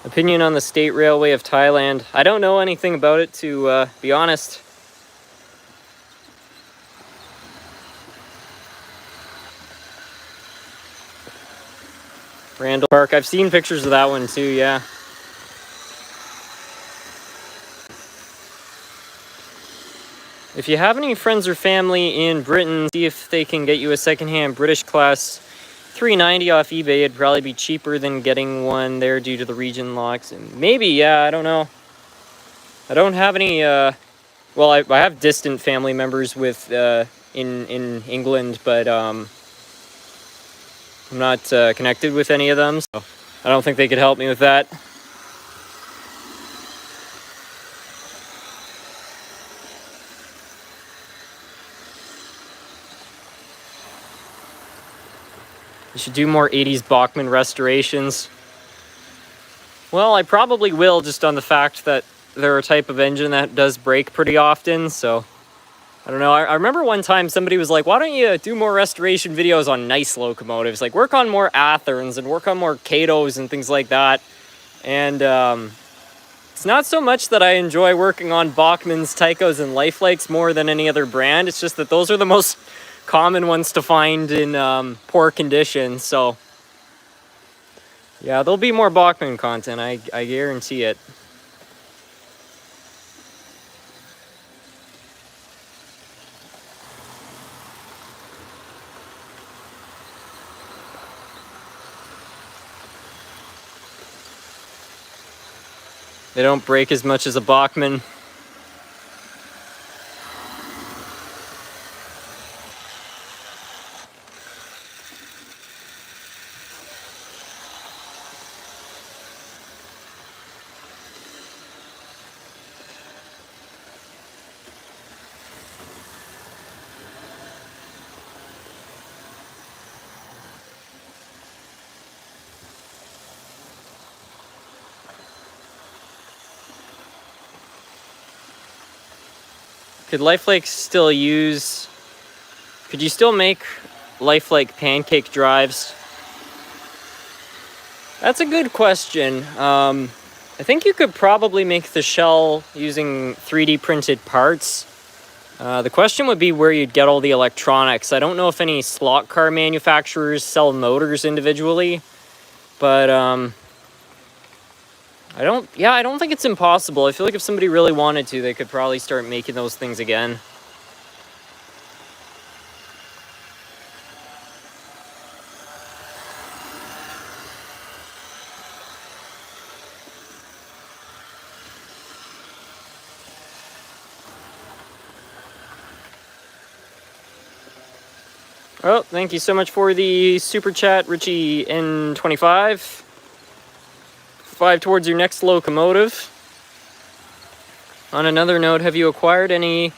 Opinion on the State Railway of Thailand. I don't know anything about it, to be honest. Randall Park. I've seen pictures of that one too, yeah. If you have any friends or family in Britain, see if they can get you a secondhand British class $390 off eBay. It'd probably be cheaper than getting one there due to the region locks. And maybe, yeah, I don't know. I don't have any, well, I have distant family members with, in England, but, I'm not connected with any of them, so I don't think they could help me with that. You should do more 80s Bachmann restorations. Well, I probably will, just on the fact that they're a type of engine that does break pretty often, so I don't know. I remember one time somebody was like, why don't you do more restoration videos on nice locomotives? Like, work on more Atherns and work on more Catos and things like that. And it's not so much that I enjoy working on Bachmann's, Tychos, and Lifelikes more than any other brand. It's just that those are the most common ones to find in poor condition. So, yeah, there'll be more Bachmann content. I guarantee it. They don't break as much as a Bachmann. Could Lifelike still use... Could you still make Lifelike pancake drives? That's a good question. I think you could probably make the shell using 3D printed parts. The question would be where you'd get all the electronics. I don't know if any slot car manufacturers sell motors individually, but I don't think it's impossible. I feel like if somebody really wanted to, they could probably start making those things again. Oh, thank you so much for the super chat, Richie N25. 5 towards your next locomotive. On another note, have you acquired any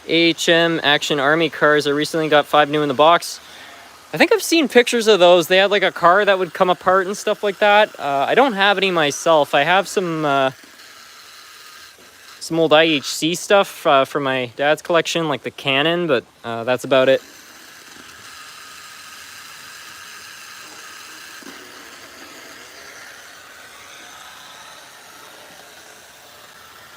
AHM Action Army cars? I recently got 5 new in the box. I think I've seen pictures of those. They had like a car that would come apart and stuff like that. I don't have any myself. I have some old IHC stuff from my dad's collection, like the Cannon, but that's about it.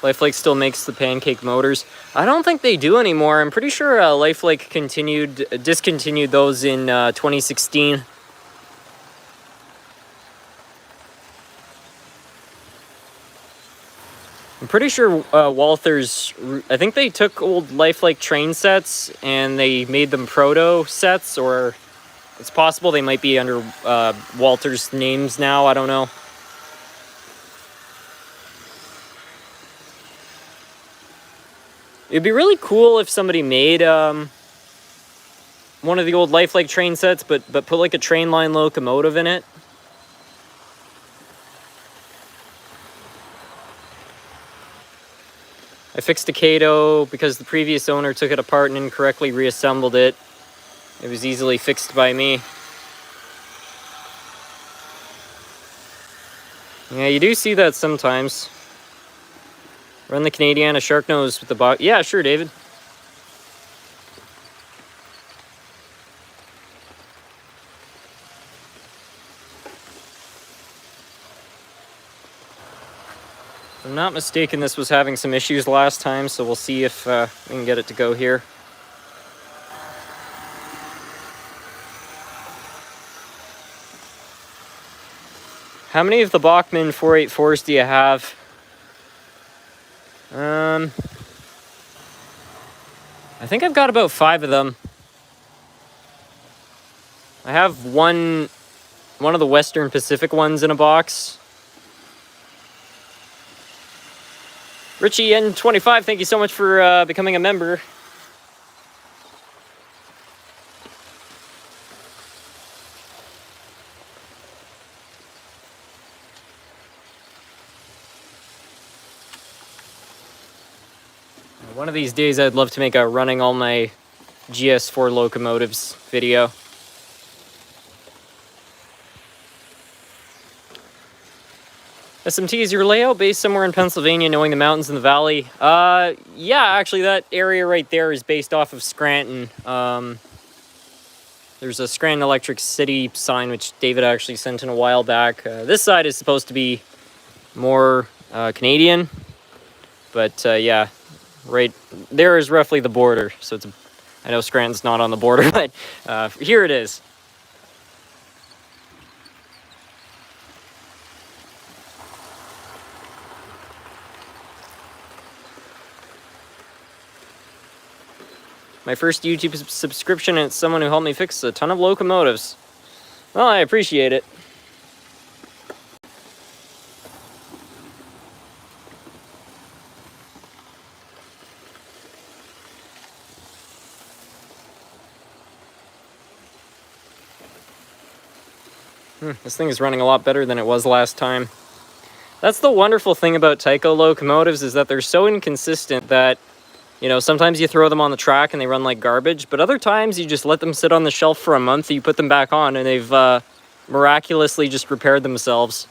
Lifelike still makes the pancake motors. I don't think they do anymore. I'm pretty sure Lifelike discontinued those in 2016. I'm pretty sure Walthers, I think they took old Lifelike train sets and they made them proto sets, or it's possible they might be under Walters names now, I don't know. It'd be really cool if somebody made one of the old Lifelike train sets, but put like a train line locomotive in it. I fixed a Kato because the previous owner took it apart and incorrectly reassembled it. It was easily fixed by me. Yeah, you do see that sometimes. Run the Canadiana Shark Nose with the box. Yeah, sure, David. If I'm not mistaken, this was having some issues last time, so we'll see if we can get it to go here. How many of the Bachmann 484s do you have? I think I've got about 5 of them. I have one of the Western Pacific ones in a box. Richie N25, thank you so much for becoming a member. One of these days I'd love to make a running all my GS4 locomotives video. SMT, is your layout based somewhere in Pennsylvania, knowing the mountains and the valley? Yeah, actually that area right there is based off of Scranton. There's a Scranton Electric City sign, which David actually sent in a while back. This side is supposed to be more Canadian, but yeah. Right there is roughly the border, so it's I know Scranton's not on the border, but here it is. My first YouTube subscription, and it's someone who helped me fix a ton of locomotives. Well, I appreciate it. This thing is running a lot better than it was last time. That's the wonderful thing about Tyco locomotives, is that they're so inconsistent that, you know, sometimes you throw them on the track and they run like garbage, but other times you just let them sit on the shelf for a month, you put them back on, and they've miraculously just repaired themselves.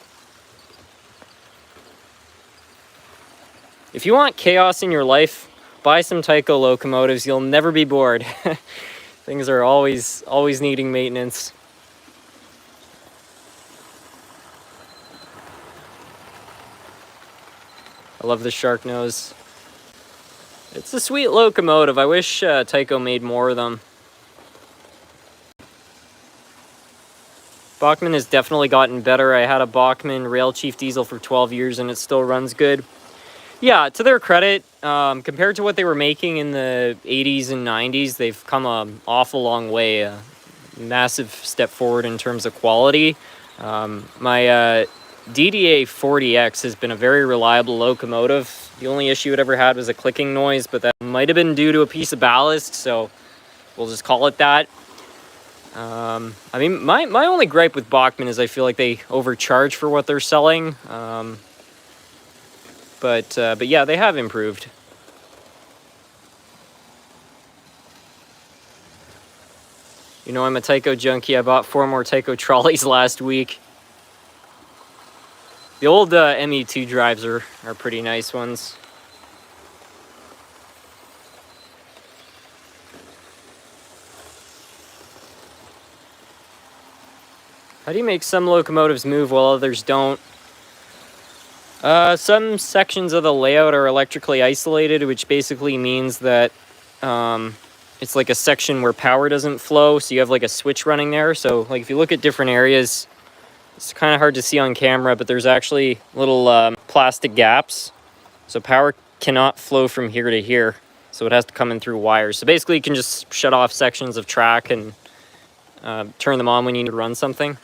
If you want chaos in your life, buy some Tyco locomotives. You'll never be bored. Things are always needing maintenance. I love the shark nose. It's a sweet locomotive. I wish Tyco made more of them. Bachmann has definitely gotten better. I had a Bachmann Rail Chief diesel for 12 years and it still runs good. Yeah, to their credit, compared to what they were making in the 80s and 90s, they've come an awful long way. A massive step forward in terms of quality. My DDA 40X has been a very reliable locomotive. The only issue it ever had was a clicking noise, but that might have been due to a piece of ballast, so we'll just call it that. I mean, my only gripe with Bachmann is I feel like they overcharge for what they're selling. But yeah, they have improved. You know, I'm a Tyco junkie. I bought 4 more Tyco trolleys last week. The old ME2 drives are pretty nice ones. How do you make some locomotives move while others don't? Some sections of the layout are electrically isolated, which basically means that it's like a section where power doesn't flow, so you have like a switch running there. So like if you look at different areas, it's kind of hard to see on camera, but there's actually little plastic gaps. So power cannot flow from here to here, so it has to come in through wires. So basically you can just shut off sections of track and turn them on when you need to run something.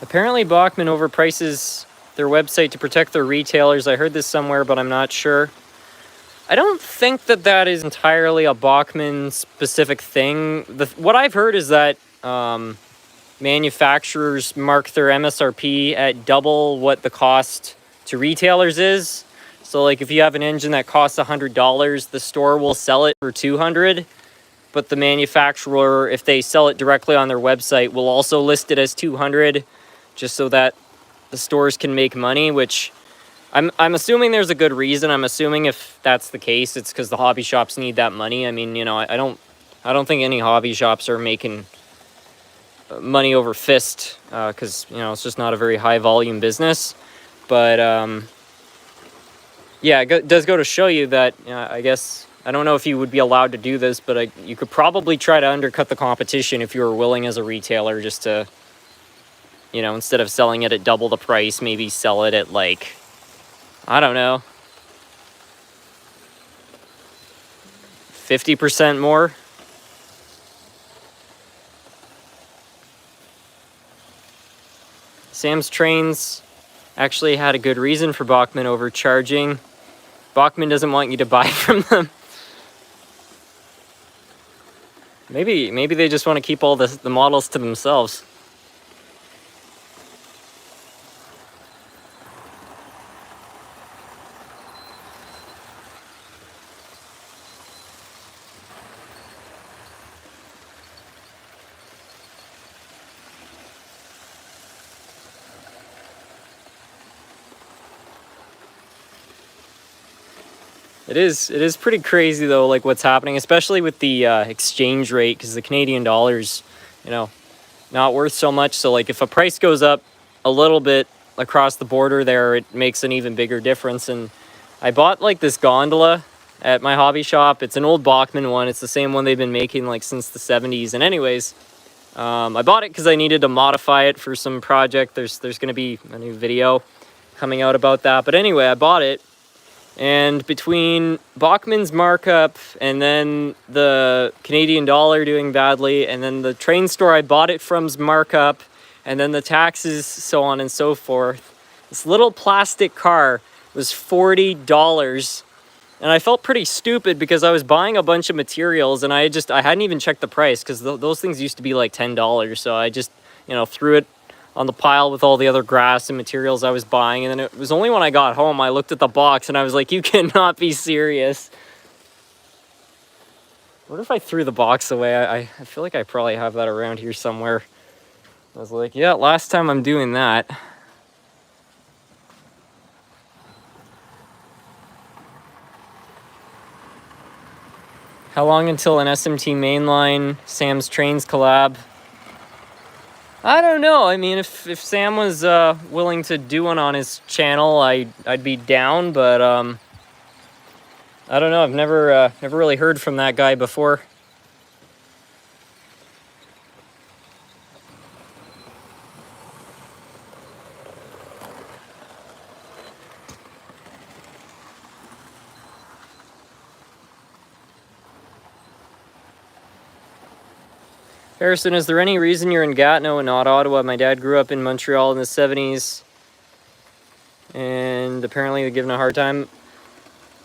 Apparently Bachmann overprices their website to protect their retailers. I heard this somewhere, but I'm not sure. I don't think that is entirely a Bachmann specific thing. What I've heard is that manufacturers mark their MSRP at double what the cost to retailers is. So like if you have an engine that costs $100, the store will sell it for $200. But the manufacturer, if they sell it directly on their website, will also list it as $200. Just so that the stores can make money, which I'm assuming there's a good reason. I'm assuming if that's the case, it's because the hobby shops need that money. I mean, you know, I don't think any hobby shops are making money over fist because you know it's just not a very high volume business. But yeah, it does go to show you that I guess I don't know if you would be allowed to do this, but you could probably try to undercut the competition if you were willing as a retailer, just to, you know, instead of selling it at double the price, maybe sell it at like, I don't know, 50% more. Sam's Trains actually had a good reason for Bachmann overcharging. Bachmann doesn't want you to buy from them. Maybe they just want to keep all the models to themselves. It is pretty crazy though, like what's happening, especially with the exchange rate, because the Canadian dollar's, you know, not worth so much. So like if a price goes up a little bit across the border there, it makes an even bigger difference. And I bought like this gondola at my hobby shop. It's an old Bachmann one. It's the same one they've been making like since the 70s. And anyways, I bought it because I needed to modify it for some project. There's going to be a new video coming out about that. But anyway, I bought it. And between Bachmann's markup and then the Canadian dollar doing badly and then the train store I bought it from's markup and then the taxes, so on and so forth, this little plastic car was $40. And I felt pretty stupid because I was buying a bunch of materials and I hadn't even checked the price because those things used to be like $10. So I just, you know, threw it on the pile with all the other grass and materials I was buying. And then it was only when I got home I looked at the box and I was like, you cannot be serious. What if I threw the box away? I feel like I probably have that around here somewhere. I was like, yeah, last time I'm doing that. How long until an SMT mainline Sam's Trains collab? I don't know. I mean, if Sam was willing to do one on his channel, I'd be down. But I don't know. I've never really heard from that guy before. Harrison, is there any reason you're in Gatineau and not Ottawa? My dad grew up in Montreal in the 70s, and apparently they're given a hard time.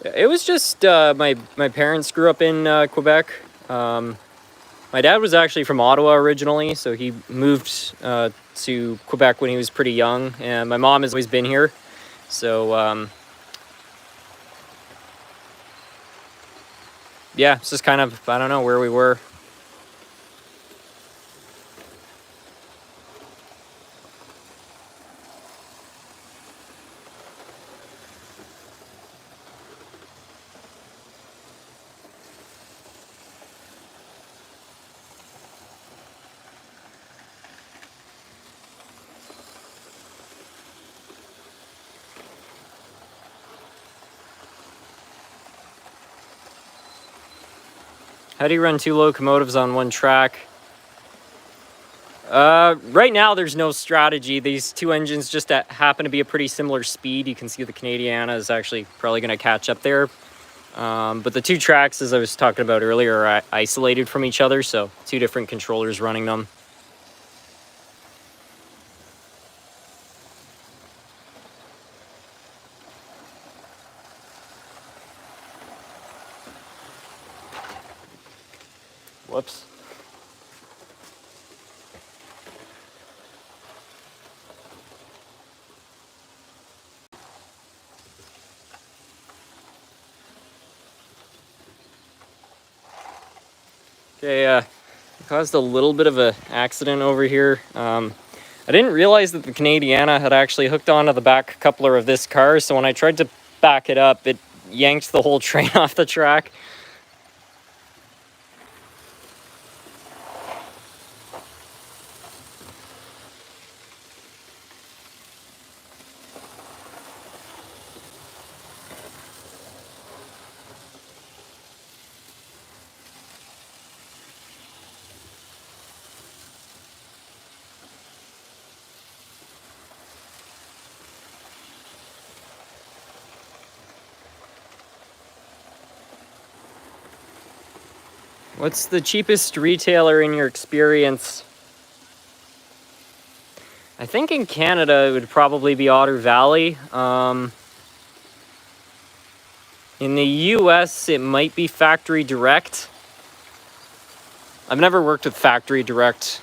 It was just my parents grew up in Quebec. My dad was actually from Ottawa originally, so he moved to Quebec when he was pretty young, and my mom has always been here. So yeah, it's just kind of, I don't know where we were. How do you run 2 locomotives on one track? Right now there's no strategy. These 2 engines just happen to be a pretty similar speed. You can see the Canadiana is actually probably going to catch up there. But the 2 tracks, as I was talking about earlier, are isolated from each other, so 2 different controllers running them. Whoops. Okay, caused a little bit of an accident over here. I didn't realize that the Canadiana had actually hooked onto the back coupler of this car, so when I tried to back it up, it yanked the whole train off the track. What's the cheapest retailer in your experience? I think in Canada it would probably be Otter Valley. In the US it might be Factory Direct. I've never worked with Factory Direct.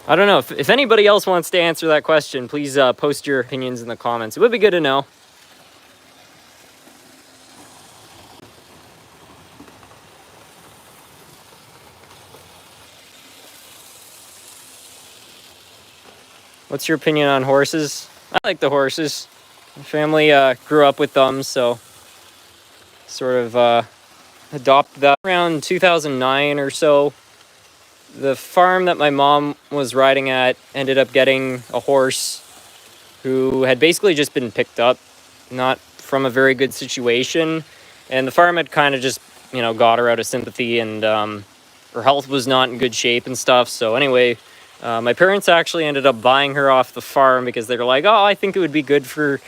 I don't know. If anybody else wants to answer that question, please post your opinions in the comments. It would be good to know. What's your opinion on horses? I like the horses. My family grew up with them, so sort of adopted that around 2009 or so. The farm that my mom was riding at ended up getting a horse who had basically just been picked up, not from a very good situation. And the farm had kind of just, got her out of sympathy, and her health was not in good shape and stuff. So anyway, my parents actually ended up buying her off the farm because they were like, oh, I think it would be good for,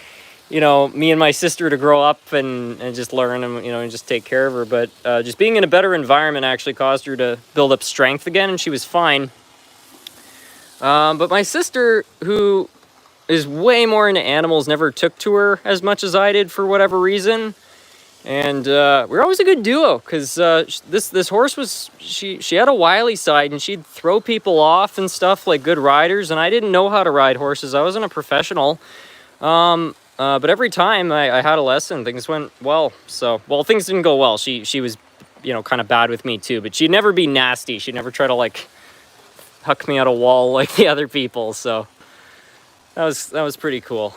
me and my sister to grow up and just learn and just take care of her. But just being in a better environment actually caused her to build up strength again, and she was fine. But my sister, who is way more into animals, never took to her as much as I did for whatever reason. And we were always a good duo because this horse was she had a wily side, and she'd throw people off and stuff like good riders. And I didn't know how to ride horses. I wasn't a professional. But every time I had a lesson, things went well. So, well, things didn't go well. She was, kind of bad with me too. But she'd never be nasty. She'd never try to like huck me at a wall like the other people. So that was pretty cool.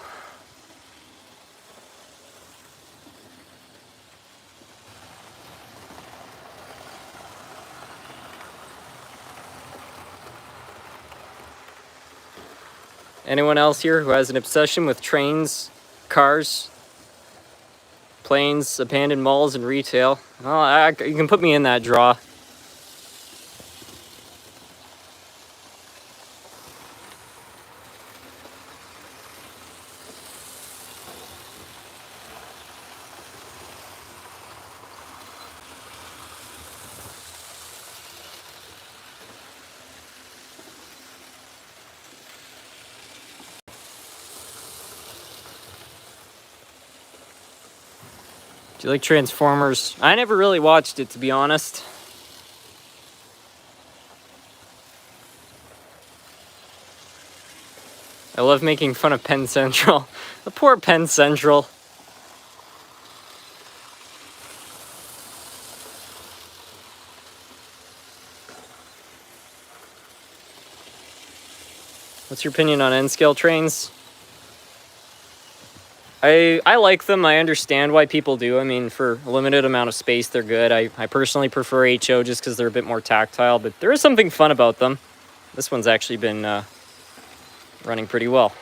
Anyone else here who has an obsession with trains, cars, planes, abandoned malls, and retail? Well, you can put me in that draw. Do you like Transformers? I never really watched it, to be honest. I love making fun of Penn Central. The poor Penn Central. What's your opinion on N-scale trains? I like them. I understand why people do. I mean, for a limited amount of space, they're good. I personally prefer HO just because they're a bit more tactile, but there is something fun about them. This one's actually been running pretty well.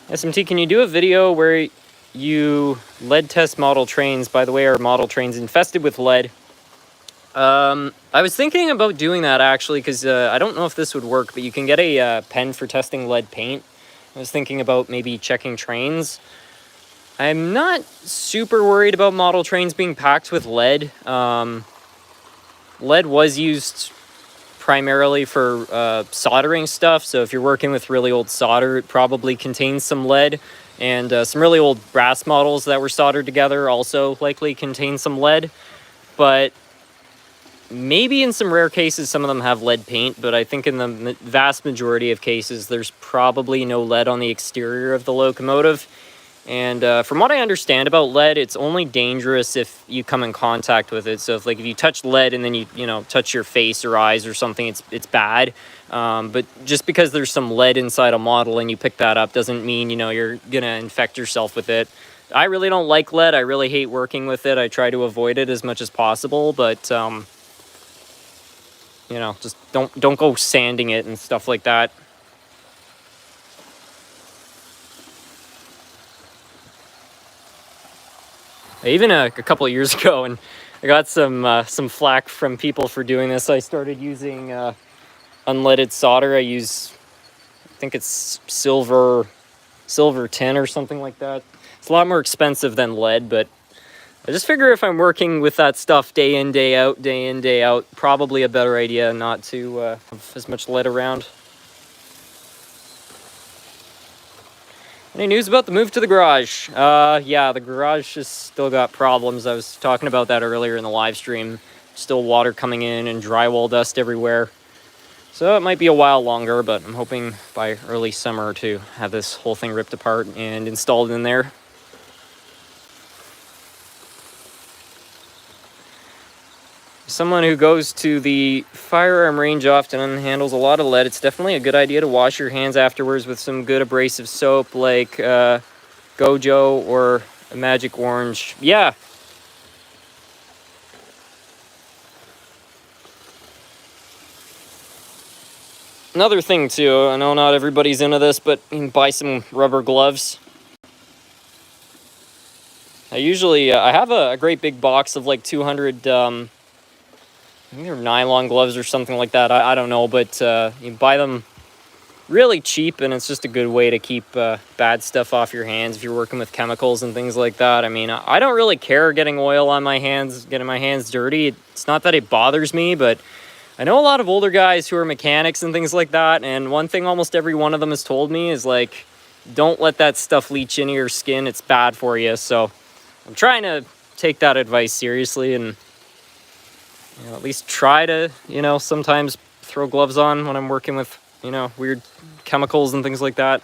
SMT, can you do a video where you lead test model trains? By the way, our model trains infested with lead. I was thinking about doing that actually because I don't know if this would work, but you can get a pen for testing lead paint. I was thinking about maybe checking trains. I'm not super worried about model trains being packed with lead. Lead was used primarily for soldering stuff, so if you're working with really old solder, it probably contains some lead. And some really old brass models that were soldered together also likely contain some lead. But maybe in some rare cases, some of them have lead paint, but I think in the vast majority of cases, there's probably no lead on the exterior of the locomotive. And from what I understand about lead, it's only dangerous if you come in contact with it. So if you touch lead and then you touch your face or eyes or something, it's bad. But just because there's some lead inside a model and you pick that up doesn't mean you're gonna infect yourself with it. I really don't like lead. I really hate working with it. I try to avoid it as much as possible, but just don't go sanding it and stuff like that. Even a couple of years ago, and I got some flack from people for doing this. I started using unleaded solder. I think it's silver tin or something like that. It's a lot more expensive than lead, but I just figure if I'm working with that stuff day in, day out, probably a better idea not to have as much lead around. Any news about the move to the garage? Yeah, the garage has still got problems. I was talking about that earlier in the live stream. Still water coming in and drywall dust everywhere. So it might be a while longer, but I'm hoping by early summer to have this whole thing ripped apart and installed in there. Someone who goes to the firearm range often and handles a lot of lead, it's definitely a good idea to wash your hands afterwards with some good abrasive soap like Gojo or a Magic Orange. Yeah. Another thing too, I know not everybody's into this, but you can buy some rubber gloves. I have a great big box of like 200 I think they're nylon gloves or something like that. I don't know, but you buy them really cheap, and it's just a good way to keep bad stuff off your hands if you're working with chemicals and things like that. I mean, I don't really care getting oil on my hands, getting my hands dirty. It's not that it bothers me, but I know a lot of older guys who are mechanics and things like that, and one thing almost every one of them has told me is like, don't let that stuff leach into your skin. It's bad for you. So I'm trying to take that advice seriously and, you know, at least try to, you know, sometimes throw gloves on when I'm working with, you know, weird chemicals and things like that.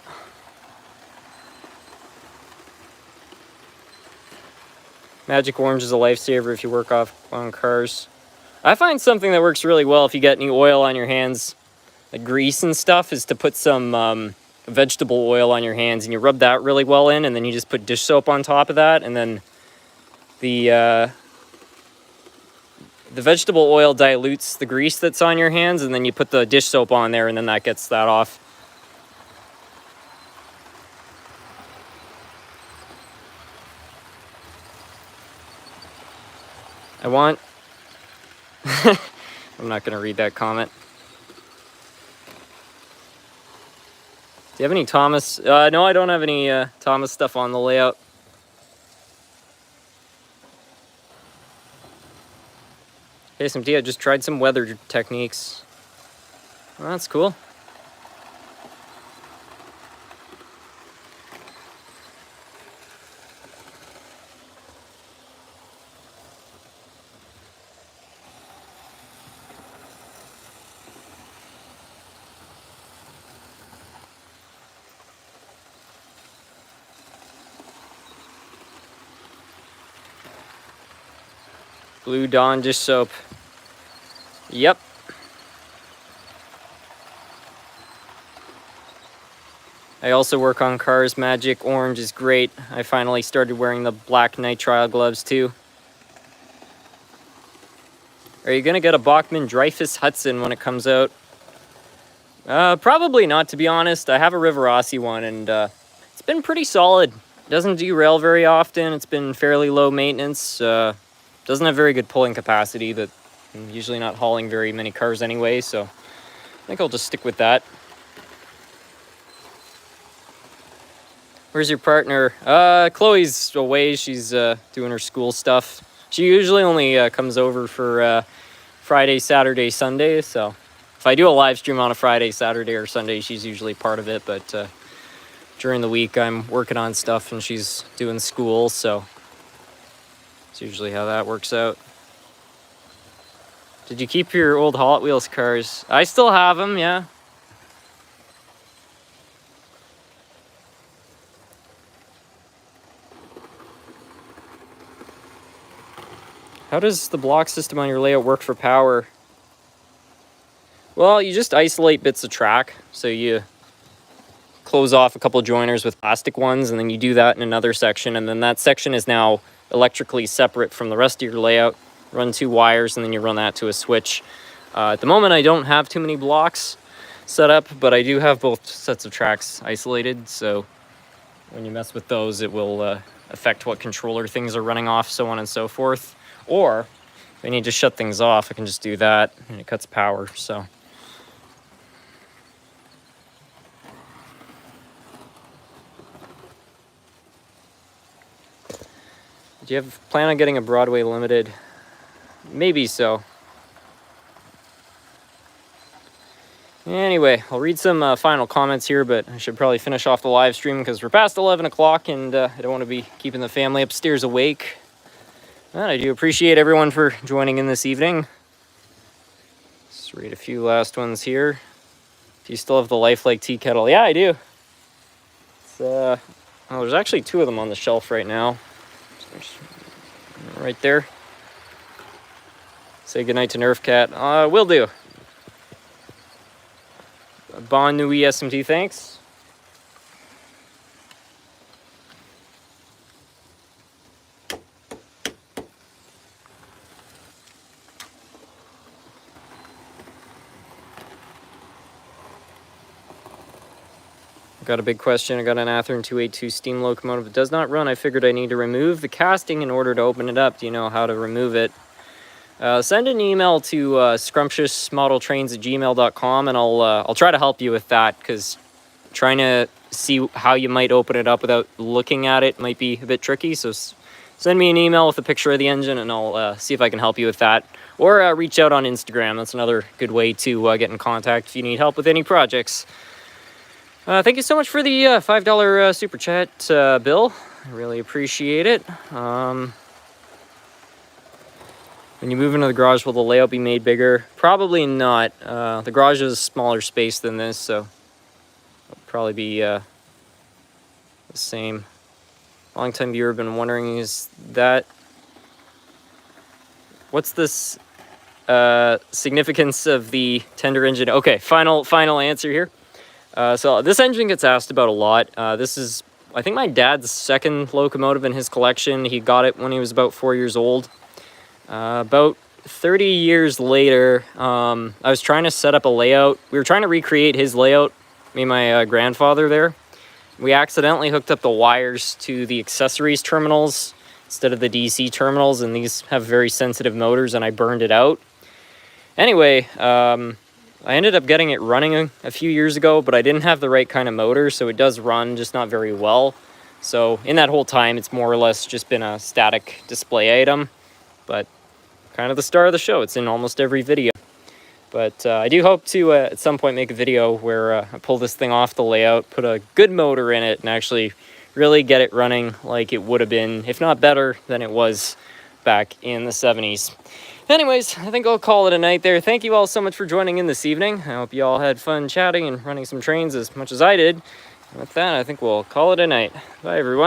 Magic Orange is a lifesaver if you work on cars. I find something that works really well if you get any oil on your hands, like grease and stuff, is to put some vegetable oil on your hands, and you rub that really well in, and then you just put dish soap on top of that, and then the vegetable oil dilutes the grease that's on your hands, and then you put the dish soap on there, and then that gets that off. I'm not going to read that comment. Do you have any Thomas? No, I don't have any Thomas stuff on the layout. Hey, SMT, I just tried some weather techniques. Well, that's cool. Blue Dawn dish soap. Yep. I also work on cars. Magic Orange is great. I finally started wearing the black nitrile gloves too. Are you gonna get a Bachmann Dreyfus Hudson when it comes out? Probably not, to be honest. I have a Rivarossi one, and it's been pretty solid. It doesn't derail very often. It's been fairly low maintenance. Doesn't have very good pulling capacity, but I'm usually not hauling very many cars anyway, so I think I'll just stick with that. Where's your partner? Chloe's away. She's doing her school stuff. She usually only comes over for Friday, Saturday, Sunday, so if I do a live stream on a Friday, Saturday, or Sunday, she's usually part of it, but during the week I'm working on stuff and she's doing school, so that's usually how that works out. Did you keep your old Hot Wheels cars? I still have them, yeah. How does the block system on your layout work for power? Well, you just isolate bits of track. So you close off a couple of joiners with plastic ones, and then you do that in another section, and then that section is now electrically separate from the rest of your layout. Run 2 wires, and then you run that to a switch. At the moment, I don't have too many blocks set up, but I do have both sets of tracks isolated, so when you mess with those, it will affect what controller things are running off, so on and so forth. Or if I need to shut things off, I can just do that, and it cuts power, so. Do you have plan on getting a Broadway Limited? Maybe so. Anyway, I'll read some final comments here, but I should probably finish off the live stream because we're past 11 o'clock and I don't want to be keeping the family upstairs awake. And I do appreciate everyone for joining in this evening. Let's read a few last ones here. Do you still have the Lifelike tea kettle? Yeah, I do. It's, oh, there's actually 2 of them on the shelf right now. Right there. Say goodnight to Nerf Cat. Will do. Bon Nuit SMT, thanks. Got a big question. I got an Athearn 282 steam locomotive. It does not run. I figured I need to remove the casting in order to open it up. Do you know how to remove it? Send an email to scrumptiousmodeltrains@gmail.com, and I'll try to help you with that, because trying to see how you might open it up without looking at it might be a bit tricky. So send me an email with a picture of the engine, and I'll see if I can help you with that. or reach out on Instagram. That's another good way to get in contact if you need help with any projects. Thank you so much for the $5 super chat, Bill. I really appreciate it. When you move into the garage, will the layout be made bigger? Probably not. The garage is a smaller space than this, so it'll probably be the same. Long-time viewer been wondering, is that... What's this significance of the tender engine? Okay, final answer here. So this engine gets asked about a lot. This is, I think, my dad's second locomotive in his collection. He got it when he was about 4 years old. About 30 years later, I was trying to set up a layout. We were trying to recreate his layout, me and my grandfather there. We accidentally hooked up the wires to the accessories terminals instead of the DC terminals, and these have very sensitive motors, and I burned it out. Anyway, I ended up getting it running a few years ago, but I didn't have the right kind of motor, so it does run, just not very well. So in that whole time, it's more or less just been a static display item, but kind of the star of the show. It's in almost every video. But I do hope to, at some point, make a video where I pull this thing off the layout, put a good motor in it, and actually really get it running like it would have been, if not better than it was back in the 70s. Anyways, I think I'll call it a night there. Thank you all so much for joining in this evening. I hope you all had fun chatting and running some trains as much as I did. And with that, I think we'll call it a night. Bye, everyone.